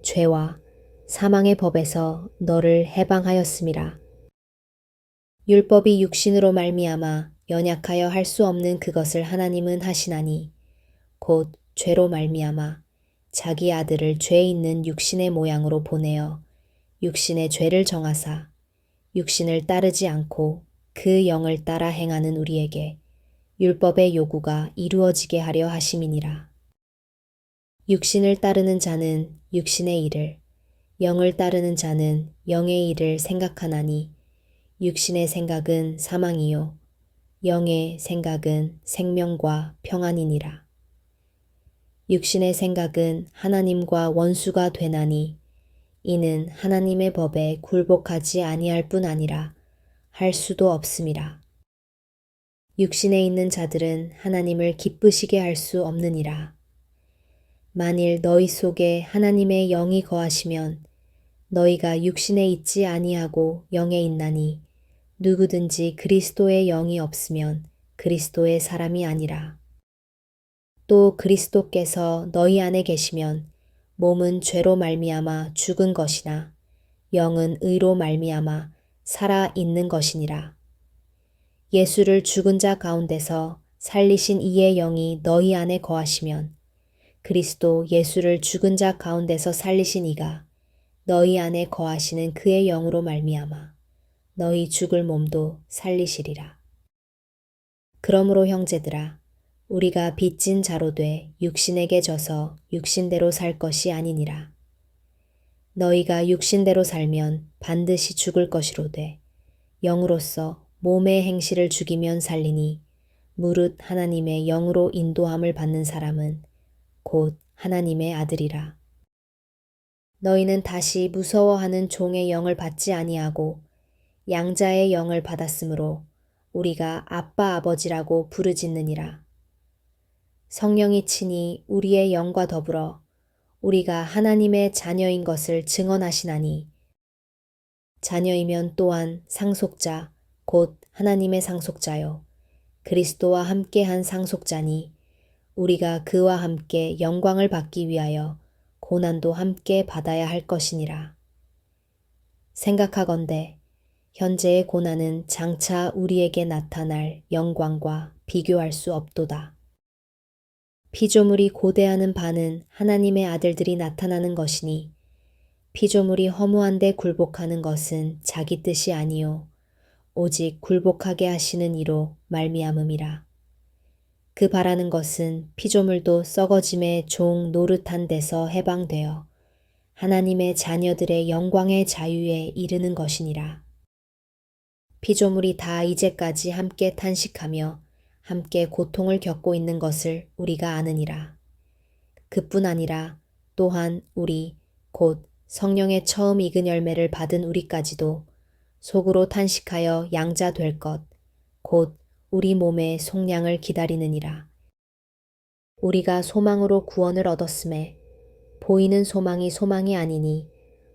[SPEAKER 1] 죄와 사망의 법에서 너를 해방하였음이라. 율법이 육신으로 말미암아 연약하여 할 수 없는 그것을 하나님은 하시나니 곧 죄로 말미암아 자기 아들을 죄 있는 육신의 모양으로 보내어 육신의 죄를 정하사 육신을 따르지 않고 그 영을 따라 행하는 우리에게 율법의 요구가 이루어지게 하려 하심이니라. 육신을 따르는 자는 육신의 일을, 영을 따르는 자는 영의 일을 생각하나니 육신의 생각은 사망이요 영의 생각은 생명과 평안이니라. 육신의 생각은 하나님과 원수가 되나니 이는 하나님의 법에 굴복하지 아니할 뿐 아니라 할 수도 없음이라. 육신에 있는 자들은 하나님을 기쁘시게 할 수 없느니라. 만일 너희 속에 하나님의 영이 거하시면 너희가 육신에 있지 아니하고 영에 있나니 누구든지 그리스도의 영이 없으면 그리스도의 사람이 아니라. 또 그리스도께서 너희 안에 계시면 몸은 죄로 말미암아 죽은 것이나 영은 의로 말미암아 살아 있는 것이니라. 예수를 죽은 자 가운데서 살리신 이의 영이 너희 안에 거하시면 그리스도 예수를 죽은 자 가운데서 살리신 이가 너희 안에 거하시는 그의 영으로 말미암아 너희 죽을 몸도 살리시리라. 그러므로 형제들아, 우리가 빚진 자로 돼 육신에게 져서 육신대로 살 것이 아니니라. 너희가 육신대로 살면 반드시 죽을 것이로되 영으로서 몸의 행실을 죽이면 살리니 무릇 하나님의 영으로 인도함을 받는 사람은 곧 하나님의 아들이라. 너희는 다시 무서워하는 종의 영을 받지 아니하고 양자의 영을 받았으므로 우리가 아빠 아버지라고 부르짖느니라. 성령이 친히 우리의 영과 더불어 우리가 하나님의 자녀인 것을 증언하시나니 자녀이면 또한 상속자 곧 하나님의 상속자요 그리스도와 함께한 상속자니 우리가 그와 함께 영광을 받기 위하여 고난도 함께 받아야 할 것이니라. 생각하건대 현재의 고난은 장차 우리에게 나타날 영광과 비교할 수 없도다. 피조물이 고대하는 바는 하나님의 아들들이 나타나는 것이니 피조물이 허무한 데 굴복하는 것은 자기 뜻이 아니요 오직 굴복하게 하시는 이로 말미암음이라. 그 바라는 것은 피조물도 썩어짐의 종 노릇한 데서 해방되어 하나님의 자녀들의 영광의 자유에 이르는 것이니라. 피조물이 다 이제까지 함께 탄식하며 함께 고통을 겪고 있는 것을 우리가 아느니라. 그뿐 아니라 또한 우리 곧 성령의 처음 익은 열매를 받은 우리까지도 속으로 탄식하여 양자 될 것, 곧 우리 몸의 속량을 기다리느니라. 우리가 소망으로 구원을 얻었음에 보이는 소망이 소망이 아니니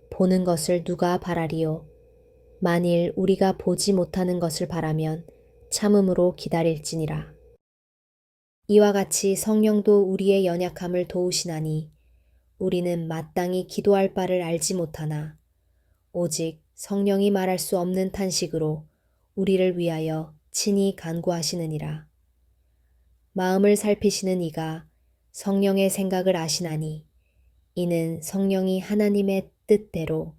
[SPEAKER 1] 보는 것을 누가 바라리요. 만일 우리가 보지 못하는 것을 바라면 참음으로 기다릴지니라. 이와 같이 성령도 우리의 연약함을 도우시나니 우리는 마땅히 기도할 바를 알지 못하나 오직 성령이 말할 수 없는 탄식으로 우리를 위하여 친히 간구하시느니라. 마음을 살피시는 이가 성령의 생각을 아시나니 이는 성령이 하나님의 뜻대로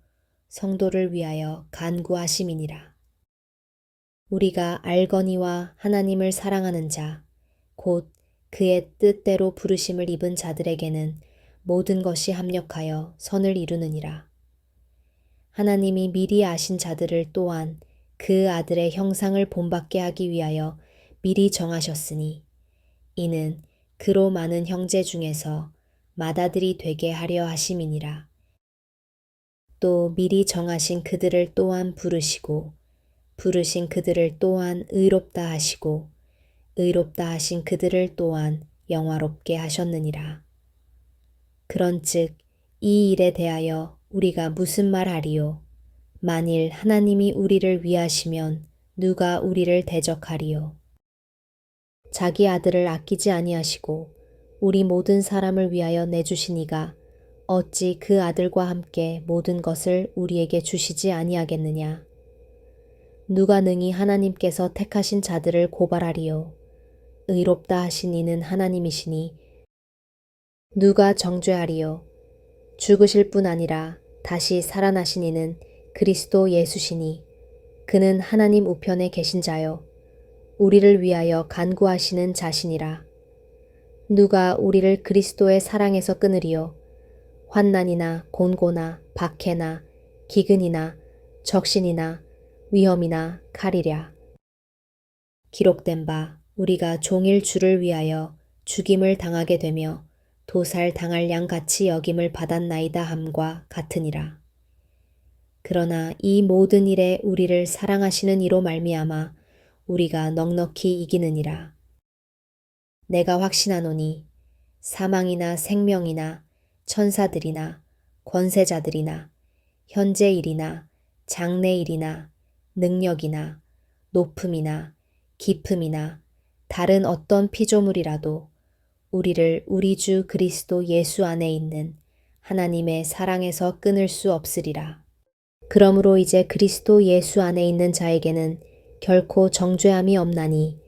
[SPEAKER 1] 성도를 위하여 간구하심이니라. 우리가 알거니와 하나님을 사랑하는 자, 곧 그의 뜻대로 부르심을 입은 자들에게는 모든 것이 합력하여 선을 이루느니라. 하나님이 미리 아신 자들을 또한 그 아들의 형상을 본받게 하기 위하여 미리 정하셨으니 이는 그로 많은 형제 중에서 맏아들이 되게 하려 하심이니라. 또 미리 정하신 그들을 또한 부르시고 부르신 그들을 또한 의롭다 하시고 의롭다 하신 그들을 또한 영화롭게 하셨느니라. 그런즉 이 일에 대하여 우리가 무슨 말하리요? 만일 하나님이 우리를 위하시면 누가 우리를 대적하리요? 자기 아들을 아끼지 아니하시고 우리 모든 사람을 위하여 내주신 이가 어찌 그 아들과 함께 모든 것을 우리에게 주시지 아니하겠느냐? 누가 능히 하나님께서 택하신 자들을 고발하리요? 의롭다 하신 이는 하나님이시니 누가 정죄하리요? 죽으실 뿐 아니라 다시 살아나신 이는 그리스도 예수시니 그는 하나님 우편에 계신 자요 우리를 위하여 간구하시는 자신이라. 누가 우리를 그리스도의 사랑에서 끊으리요? 환난이나 곤고나 박해나 기근이나 적신이나 위험이나 칼이랴. 기록된 바 우리가 종일 주를 위하여 죽임을 당하게 되며 도살 당할 양같이 여김을 받았나이다 함과 같으니라. 그러나 이 모든 일에 우리를 사랑하시는 이로 말미암아 우리가 넉넉히 이기느니라. 내가 확신하노니 사망이나 생명이나 천사들이나 권세자들이나 현재일이나 장래일이나 능력이나 높음이나 깊음이나 다른 어떤 피조물이라도 우리를 우리 주 그리스도 예수 안에 있는 하나님의 사랑에서 끊을 수 없으리라. 그러므로 이제 그리스도 예수 안에 있는 자에게는 결코 정죄함이 없나니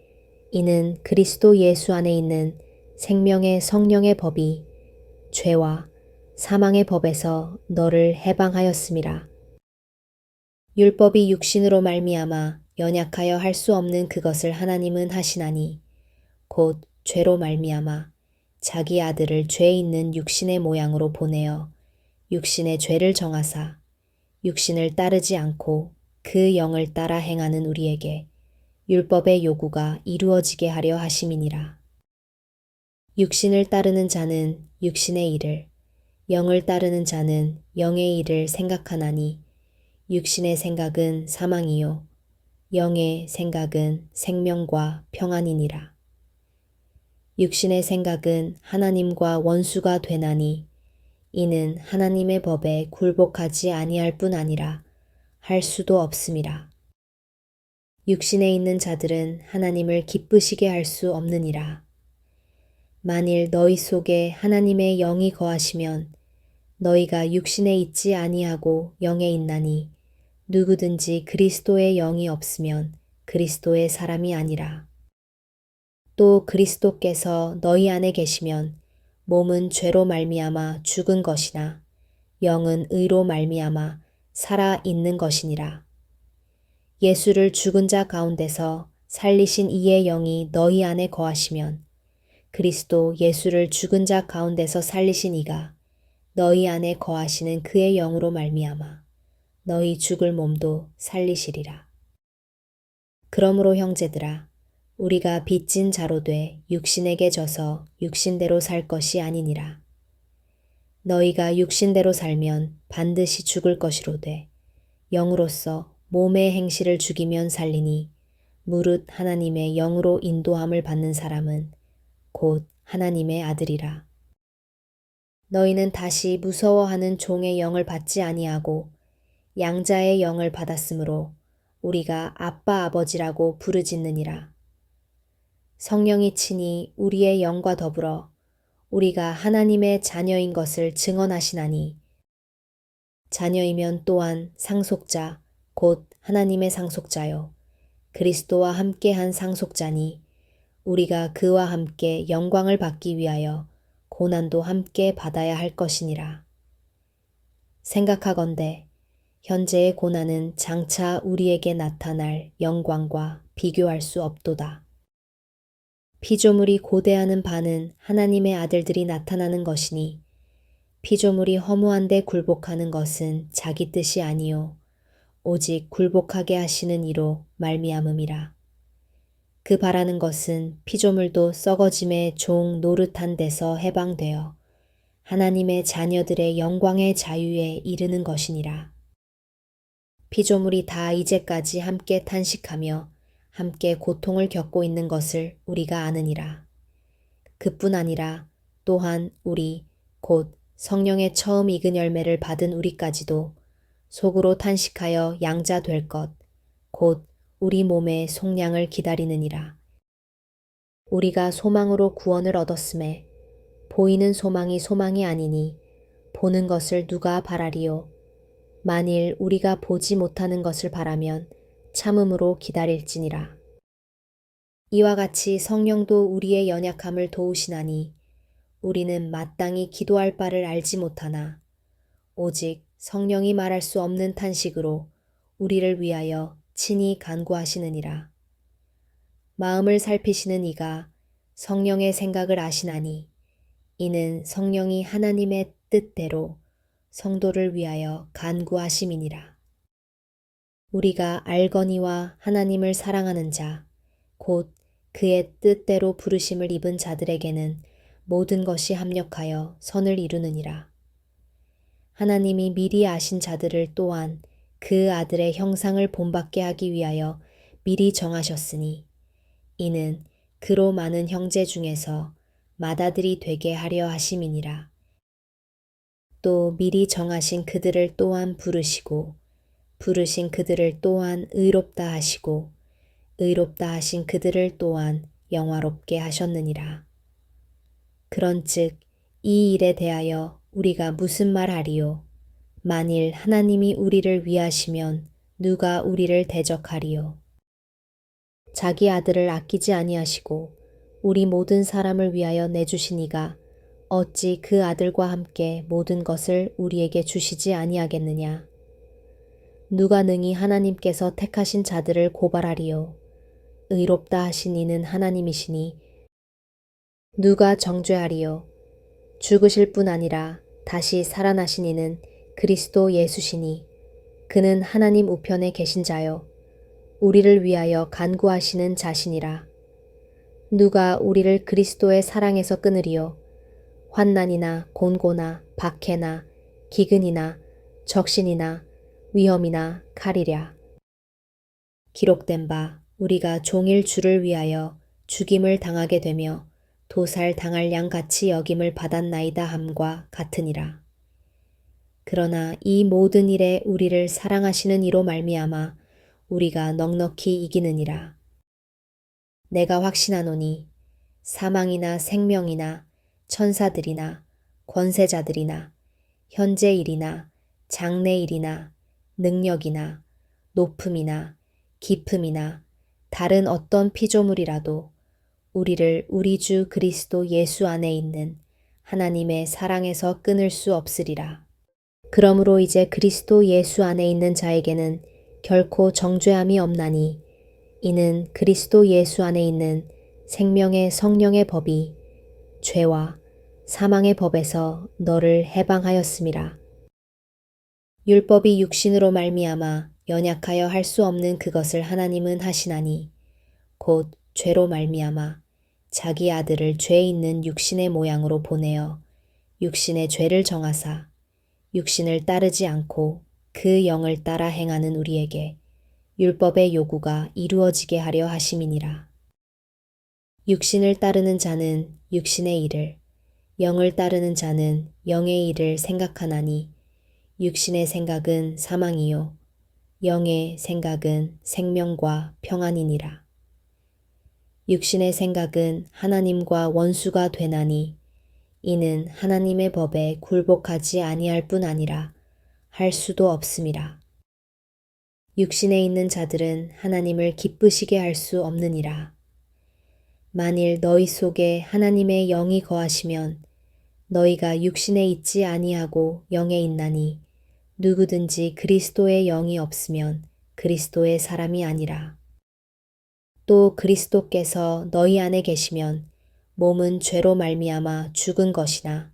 [SPEAKER 1] 이는 그리스도 예수 안에 있는 생명의 성령의 법이 죄와 사망의 법에서 너를 해방하였음이라. 율법이 육신으로 말미암아 연약하여 할 수 없는 그것을 하나님은 하시나니 곧 죄로 말미암아 자기 아들을 죄 있는 육신의 모양으로 보내어 육신의 죄를 정하사 육신을 따르지 않고 그 영을 따라 행하는 우리에게 율법의 요구가 이루어지게 하려 하심이니라. 육신을 따르는 자는 육신의 일을, 영을 따르는 자는 영의 일을 생각하나니 육신의 생각은 사망이요 영의 생각은 생명과 평안이니라. 육신의 생각은 하나님과 원수가 되나니 이는 하나님의 법에 굴복하지 아니할 뿐 아니라 할 수도 없음이라. 육신에 있는 자들은 하나님을 기쁘시게 할 수 없느니라. 만일 너희 속에 하나님의 영이 거하시면 너희가 육신에 있지 아니하고 영에 있나니 누구든지 그리스도의 영이 없으면 그리스도의 사람이 아니라. 또 그리스도께서 너희 안에 계시면 몸은 죄로 말미암아 죽은 것이나 영은 의로 말미암아 살아 있는 것이니라. 예수를 죽은 자 가운데서 살리신 이의 영이 너희 안에 거하시면 그리스도 예수를 죽은 자 가운데서 살리신 이가 너희 안에 거하시는 그의 영으로 말미암아 너희 죽을 몸도 살리시리라. 그러므로 형제들아 우리가 빚진 자로 돼 육신에게 져서 육신대로 살 것이 아니니라. 너희가 육신대로 살면 반드시 죽을 것이로되 영으로서 몸의 행실을 죽이면 살리니 무릇 하나님의 영으로 인도함을 받는 사람은 곧 하나님의 아들이라. 너희는 다시 무서워하는 종의 영을 받지 아니하고 양자의 영을 받았으므로 우리가 아빠 아버지라고 부르짖느니라. 성령이 친히 우리의 영과 더불어 우리가 하나님의 자녀인 것을 증언하시나니 자녀이면 또한 상속자 곧 하나님의 상속자요 그리스도와 함께한 상속자니 우리가 그와 함께 영광을 받기 위하여 고난도 함께 받아야 할 것이니라. 생각하건대 현재의 고난은 장차 우리에게 나타날 영광과 비교할 수 없도다. 피조물이 고대하는 바는 하나님의 아들들이 나타나는 것이니 피조물이 허무한 데 굴복하는 것은 자기 뜻이 아니요 오직 굴복하게 하시는 이로 말미암음이라. 그 바라는 것은 피조물도 썩어짐의 종 노릇한 데서 해방되어 하나님의 자녀들의 영광의 자유에 이르는 것이니라. 피조물이 다 이제까지 함께 탄식하며 함께 고통을 겪고 있는 것을 우리가 아느니라. 그뿐 아니라 또한 우리 곧 성령의 처음 익은 열매를 받은 우리까지도 속으로 탄식하여 양자 될 것, 곧 우리 몸의 속량을 기다리느니라. 우리가 소망으로 구원을 얻었음에 보이는 소망이 소망이 아니니 보는 것을 누가 바라리요. 만일 우리가 보지 못하는 것을 바라면 참음으로 기다릴지니라. 이와 같이 성령도 우리의 연약함을 도우시나니 우리는 마땅히 기도할 바를 알지 못하나 오직 성령이 말할 수 없는 탄식으로 우리를 위하여 친히 간구하시느니라. 마음을 살피시는 이가 성령의 생각을 아시나니 이는 성령이 하나님의 뜻대로 성도를 위하여 간구하심이니라. 우리가 알거니와 하나님을 사랑하는 자, 곧 그의 뜻대로 부르심을 입은 자들에게는 모든 것이 합력하여 선을 이루느니라. 하나님이 미리 아신 자들을 또한 그 아들의 형상을 본받게 하기 위하여 미리 정하셨으니 이는 그로 많은 형제 중에서 맏아들이 되게 하려 하심이니라. 또 미리 정하신 그들을 또한 부르시고 부르신 그들을 또한 의롭다 하시고 의롭다 하신 그들을 또한 영화롭게 하셨느니라. 그런즉 이 일에 대하여 우리가 무슨 말하리요? 만일 하나님이 우리를 위하시면 누가 우리를 대적하리요? 자기 아들을 아끼지 아니하시고 우리 모든 사람을 위하여 내주시니가 어찌 그 아들과 함께 모든 것을 우리에게 주시지 아니하겠느냐? 누가 능히 하나님께서 택하신 자들을 고발하리요? 의롭다 하신 이는 하나님이시니 누가 정죄하리요? 죽으실 뿐 아니라 다시 살아나신 이는 그리스도 예수시니 그는 하나님 우편에 계신 자요 우리를 위하여 간구하시는 자시니라. 누가 우리를 그리스도의 사랑에서 끊으리요? 환난이나 곤고나 박해나 기근이나 적신이나 위험이나 칼이랴. 기록된 바 우리가 종일 주를 위하여 죽임을 당하게 되며 도살 당할 양같이 여김을 받았나이다 함과 같으니라. 그러나 이 모든 일에 우리를 사랑하시는 이로 말미암아 우리가 넉넉히 이기느니라. 내가 확신하노니 사망이나 생명이나 천사들이나 권세자들이나 현재 일이나 장래 일이나 능력이나 높음이나 깊음이나 다른 어떤 피조물이라도 우리를 우리 주 그리스도 예수 안에 있는 하나님의 사랑에서 끊을 수 없으리라. 그러므로 이제 그리스도 예수 안에 있는 자에게는 결코 정죄함이 없나니 이는 그리스도 예수 안에 있는 생명의 성령의 법이 죄와 사망의 법에서 너를 해방하였음이라. 율법이 육신으로 말미암아 연약하여 할 수 없는 그것을 하나님은 하시나니 곧 죄로 말미암아 자기 아들을 죄 있는 육신의 모양으로 보내어 육신의 죄를 정하사 육신을 따르지 않고 그 영을 따라 행하는 우리에게 율법의 요구가 이루어지게 하려 하심이니라. 육신을 따르는 자는 육신의 일을, 영을 따르는 자는 영의 일을 생각하나니 육신의 생각은 사망이요 영의 생각은 생명과 평안이니라. 육신의 생각은 하나님과 원수가 되나니 이는 하나님의 법에 굴복하지 아니할 뿐 아니라 할 수도 없음이라. 육신에 있는 자들은 하나님을 기쁘시게 할 수 없느니라. 만일 너희 속에 하나님의 영이 거하시면 너희가 육신에 있지 아니하고 영에 있나니 누구든지 그리스도의 영이 없으면 그리스도의 사람이 아니라. 또 그리스도께서 너희 안에 계시면 몸은 죄로 말미암아 죽은 것이나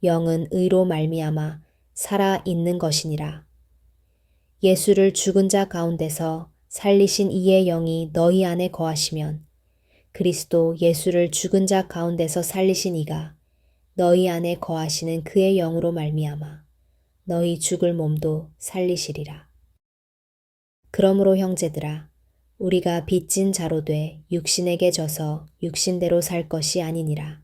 [SPEAKER 1] 영은 의로 말미암아 살아 있는 것이니라. 예수를 죽은 자 가운데서 살리신 이의 영이 너희 안에 거하시면 그리스도 예수를 죽은 자 가운데서 살리신 이가 너희 안에 거하시는 그의 영으로 말미암아 너희 죽을 몸도 살리시리라. 그러므로 형제들아 우리가 빚진 자로 돼 육신에게 져서 육신대로 살 것이 아니니라.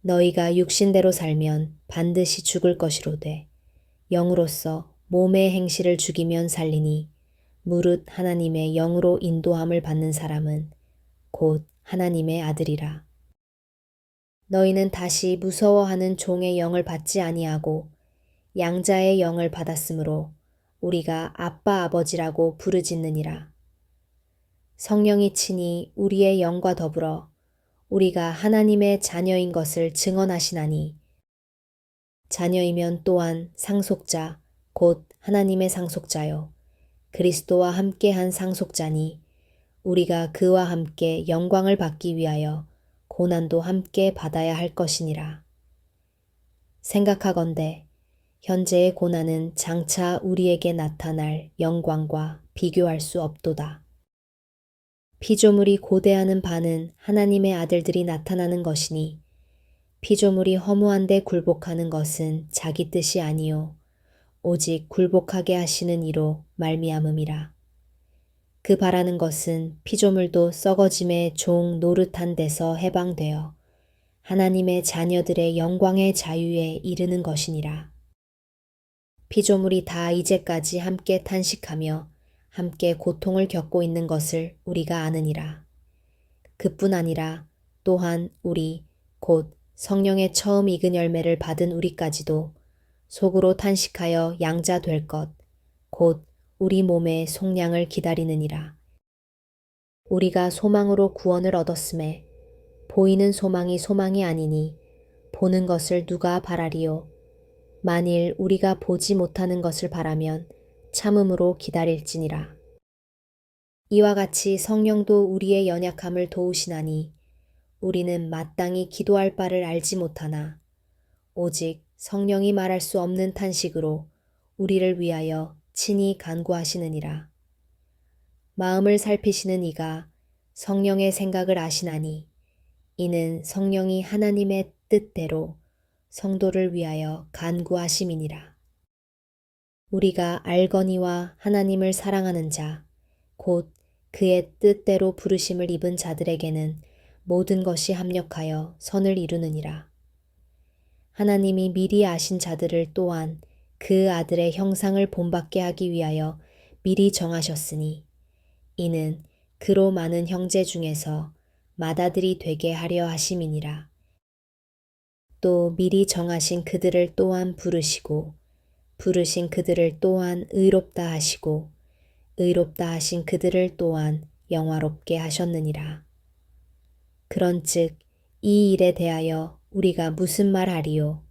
[SPEAKER 1] 너희가 육신대로 살면 반드시 죽을 것이로되 영으로서 몸의 행실을 죽이면 살리니 무릇 하나님의 영으로 인도함을 받는 사람은 곧 하나님의 아들이라. 너희는 다시 무서워하는 종의 영을 받지 아니하고 양자의 영을 받았으므로 우리가 아빠 아버지라고 부르짖느니라. 성령이 친히 우리의 영과 더불어 우리가 하나님의 자녀인 것을 증언하시나니 자녀이면 또한 상속자 곧 하나님의 상속자요 그리스도와 함께한 상속자니 우리가 그와 함께 영광을 받기 위하여 고난도 함께 받아야 할 것이니라. 생각하건대 현재의 고난은 장차 우리에게 나타날 영광과 비교할 수 없도다. 피조물이 고대하는 바는 하나님의 아들들이 나타나는 것이니 피조물이 허무한 데 굴복하는 것은 자기 뜻이 아니요 오직 굴복하게 하시는 이로 말미암음이라. 그 바라는 것은 피조물도 썩어짐의 종 노릇한 데서 해방되어 하나님의 자녀들의 영광의 자유에 이르는 것이니라. 피조물이 다 이제까지 함께 탄식하며 함께 고통을 겪고 있는 것을 우리가 아느니라. 그뿐 아니라 또한 우리 곧 성령의 처음 익은 열매를 받은 우리까지도 속으로 탄식하여 양자 될 것, 곧 우리 몸의 속량을 기다리느니라. 우리가 소망으로 구원을 얻었음에 보이는 소망이 소망이 아니니 보는 것을 누가 바라리요. 만일 우리가 보지 못하는 것을 바라면 참음으로 기다릴지니라. 이와 같이 성령도 우리의 연약함을 도우시나니 우리는 마땅히 기도할 바를 알지 못하나 오직 성령이 말할 수 없는 탄식으로 우리를 위하여 친히 간구하시느니라. 마음을 살피시는 이가 성령의 생각을 아시나니 이는 성령이 하나님의 뜻대로 성도를 위하여 간구하심이니라. 우리가 알거니와 하나님을 사랑하는 자, 곧 그의 뜻대로 부르심을 입은 자들에게는 모든 것이 합력하여 선을 이루느니라. 하나님이 미리 아신 자들을 또한 그 아들의 형상을 본받게 하기 위하여 미리 정하셨으니 이는 그로 많은 형제 중에서 맏아들이 되게 하려 하심이니라. 또 미리 정하신 그들을 또한 부르시고 부르신 그들을 또한 의롭다 하시고 의롭다 하신 그들을 또한 영화롭게 하셨느니라. 그런즉 이 일에 대하여 우리가 무슨 말하리요?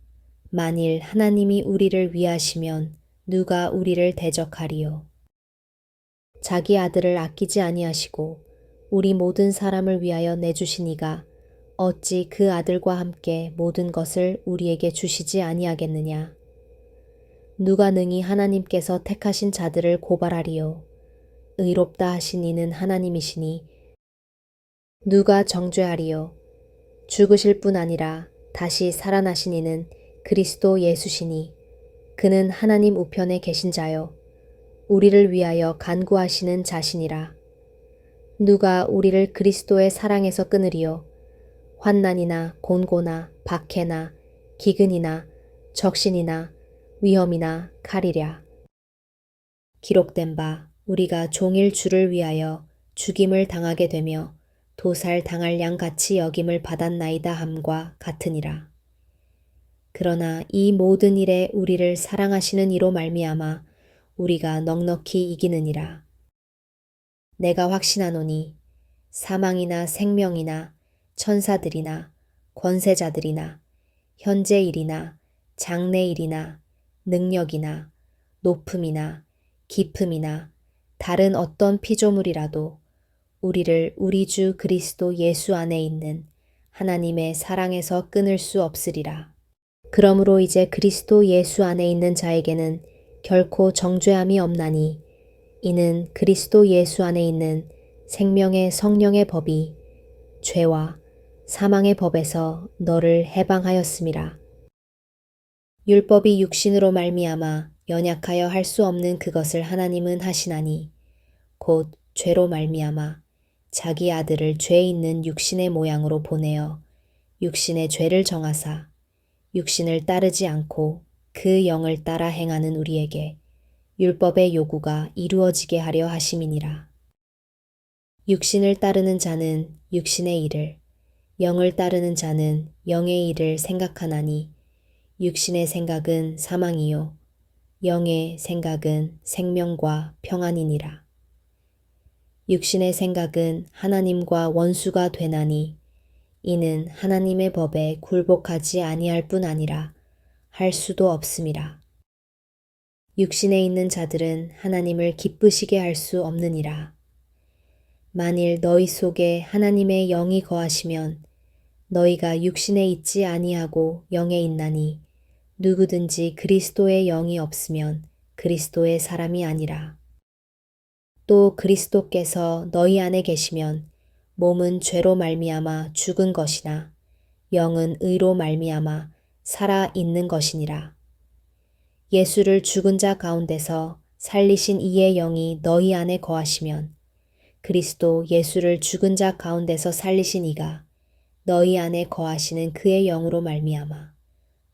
[SPEAKER 1] 만일 하나님이 우리를 위하시면 누가 우리를 대적하리요? 자기 아들을 아끼지 아니하시고 우리 모든 사람을 위하여 내주신 이가 어찌 그 아들과 함께 모든 것을 우리에게 주시지 아니하겠느냐? 누가 능히 하나님께서 택하신 자들을 고발하리요? 의롭다 하신 이는 하나님이시니 누가 정죄하리요? 죽으실 뿐 아니라 다시 살아나신 이는 그리스도 예수시니 그는 하나님 우편에 계신 자요 우리를 위하여 간구하시는 자시니라. 누가 우리를 그리스도의 사랑에서 끊으리요? 환난이나 곤고나 박해나 기근이나 적신이나 위험이나 칼이랴. 기록된 바 우리가 종일 주를 위하여 죽임을 당하게 되며 도살 당할 양같이 여김을 받았나이다 함과 같으니라. 그러나 이 모든 일에 우리를 사랑하시는 이로 말미암아 우리가 넉넉히 이기느니라. 내가 확신하노니 사망이나 생명이나 천사들이나 권세자들이나 현재 일이나 장래 일이나 능력이나 높음이나 깊음이나 다른 어떤 피조물이라도 우리를 우리 주 그리스도 예수 안에 있는 하나님의 사랑에서 끊을 수 없으리라. 그러므로 이제 그리스도 예수 안에 있는 자에게는 결코 정죄함이 없나니 이는 그리스도 예수 안에 있는 생명의 성령의 법이 죄와 사망의 법에서 너를 해방하였음이라. 율법이 육신으로 말미암아 연약하여 할 수 없는 그것을 하나님은 하시나니 곧 죄로 말미암아 자기 아들을 죄 있는 육신의 모양으로 보내어 육신의 죄를 정하사 육신을 따르지 않고 그 영을 따라 행하는 우리에게 율법의 요구가 이루어지게 하려 하심이니라. 육신을 따르는 자는 육신의 일을, 영을 따르는 자는 영의 일을 생각하나니 육신의 생각은 사망이요 영의 생각은 생명과 평안이니라. 육신의 생각은 하나님과 원수가 되나니 이는 하나님의 법에 굴복하지 아니할 뿐 아니라 할 수도 없음이라. 육신에 있는 자들은 하나님을 기쁘시게 할 수 없느니라. 만일 너희 속에 하나님의 영이 거하시면 너희가 육신에 있지 아니하고 영에 있나니 누구든지 그리스도의 영이 없으면 그리스도의 사람이 아니라. 또 그리스도께서 너희 안에 계시면 몸은 죄로 말미암아 죽은 것이나 영은 의로 말미암아 살아 있는 것이니라. 예수를 죽은 자 가운데서 살리신 이의 영이 너희 안에 거하시면 그리스도 예수를 죽은 자 가운데서 살리신 이가 너희 안에 거하시는 그의 영으로 말미암아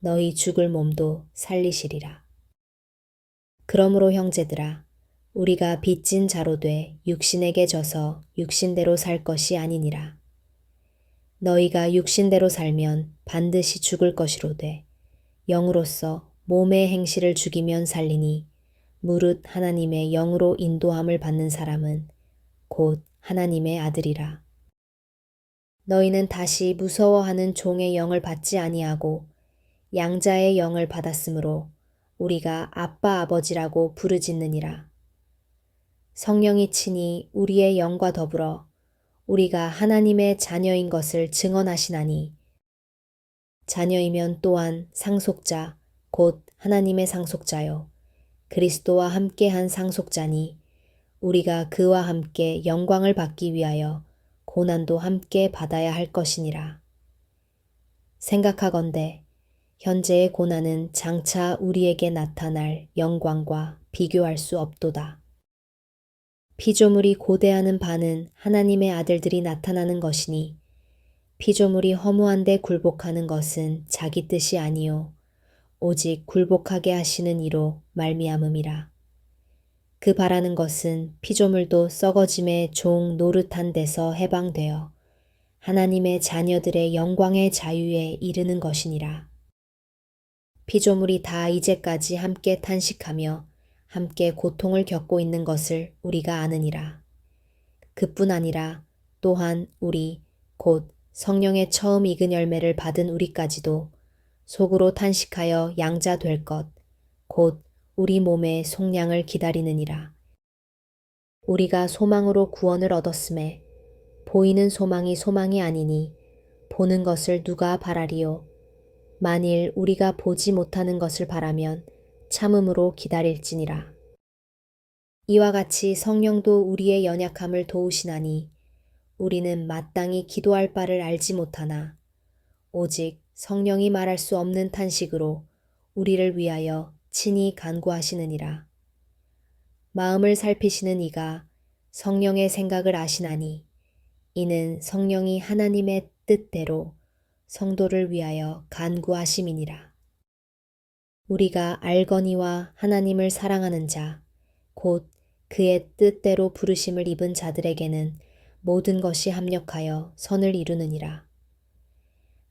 [SPEAKER 1] 너희 죽을 몸도 살리시리라. 그러므로 형제들아, 우리가 빚진 자로 돼 육신에게 져서 육신대로 살 것이 아니니라. 너희가 육신대로 살면 반드시 죽을 것이로되 영으로서 몸의 행실을 죽이면 살리니 무릇 하나님의 영으로 인도함을 받는 사람은 곧 하나님의 아들이라. 너희는 다시 무서워하는 종의 영을 받지 아니하고 양자의 영을 받았으므로 우리가 아빠 아버지라고 부르짖느니라. 성령이 친히 우리의 영과 더불어 우리가 하나님의 자녀인 것을 증언하시나니 자녀이면 또한 상속자 곧 하나님의 상속자요 그리스도와 함께한 상속자니 우리가 그와 함께 영광을 받기 위하여 고난도 함께 받아야 할 것이니라. 생각하건대 현재의 고난은 장차 우리에게 나타날 영광과 비교할 수 없도다. 피조물이 고대하는 바는 하나님의 아들들이 나타나는 것이니 피조물이 허무한데 굴복하는 것은 자기 뜻이 아니요 오직 굴복하게 하시는 이로 말미암음이라. 그 바라는 것은 피조물도 썩어짐의 종 노릇한 데서 해방되어 하나님의 자녀들의 영광의 자유에 이르는 것이니라. 피조물이 다 이제까지 함께 탄식하며 함께 고통을 겪고 있는 것을 우리가 아느니라. 그뿐 아니라 또한 우리 곧 성령의 처음 익은 열매를 받은 우리까지도 속으로 탄식하여 양자 될 것, 곧 우리 몸의 속량을 기다리느니라. 우리가 소망으로 구원을 얻었음에 보이는 소망이 소망이 아니니 보는 것을 누가 바라리요. 만일 우리가 보지 못하는 것을 바라면 참음으로 기다릴지니라. 이와 같이 성령도 우리의 연약함을 도우시나니 우리는 마땅히 기도할 바를 알지 못하나 오직 성령이 말할 수 없는 탄식으로 우리를 위하여 친히 간구하시느니라. 마음을 살피시는 이가 성령의 생각을 아시나니 이는 성령이 하나님의 뜻대로 성도를 위하여 간구하심이니라. 우리가 알거니와 하나님을 사랑하는 자, 곧 그의 뜻대로 부르심을 입은 자들에게는 모든 것이 합력하여 선을 이루느니라.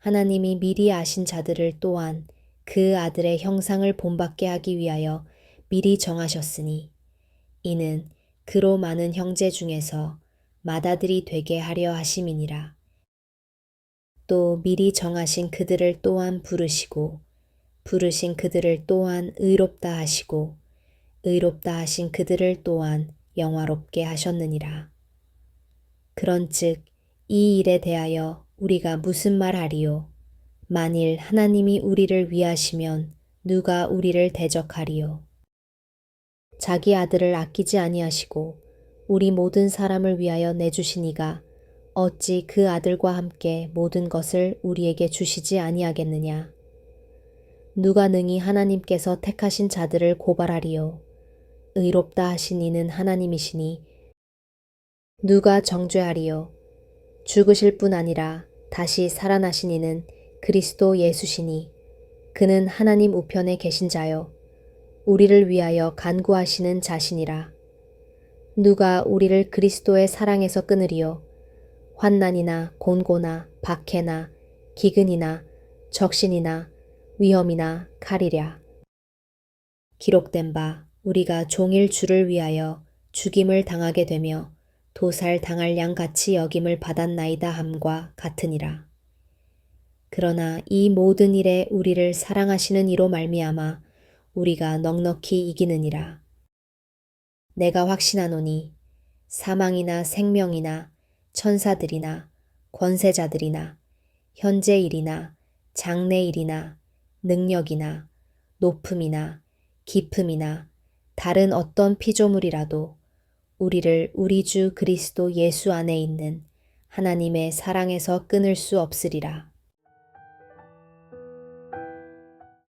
[SPEAKER 1] 하나님이 미리 아신 자들을 또한 그 아들의 형상을 본받게 하기 위하여 미리 정하셨으니 이는 그로 많은 형제 중에서 맏아들이 되게 하려 하심이니라. 또 미리 정하신 그들을 또한 부르시고 부르신 그들을 또한 의롭다 하시고 의롭다 하신 그들을 또한 영화롭게 하셨느니라. 그런즉 이 일에 대하여 우리가 무슨 말하리요? 만일 하나님이 우리를 위하시면 누가 우리를 대적하리요? 자기 아들을 아끼지 아니하시고 우리 모든 사람을 위하여 내주시니가 어찌 그 아들과 함께 모든 것을 우리에게 주시지 아니하겠느냐? 누가 능히 하나님께서 택하신 자들을 고발하리요? 의롭다 하신 이는 하나님이시니 누가 정죄하리요? 죽으실 뿐 아니라 다시 살아나신 이는 그리스도 예수시니 그는 하나님 우편에 계신 자요 우리를 위하여 간구하시는 자시니라. 누가 우리를 그리스도의 사랑에서 끊으리요? 환난이나 곤고나 박해나 기근이나 적신이나 위험이나 칼이랴. 기록된 바 우리가 종일 주를 위하여 죽임을 당하게 되며 도살 당할 양같이 여김을 받았나이다 함과 같으니라. 그러나 이 모든 일에 우리를 사랑하시는 이로 말미암아 우리가 넉넉히 이기느니라. 내가 확신하노니 사망이나 생명이나 천사들이나 권세자들이나 현재 일이나 장래 일이나 능력이나 높음이나 깊음이나 다른 어떤 피조물이라도 우리를 우리 주 그리스도 예수 안에 있는 하나님의 사랑에서 끊을 수 없으리라.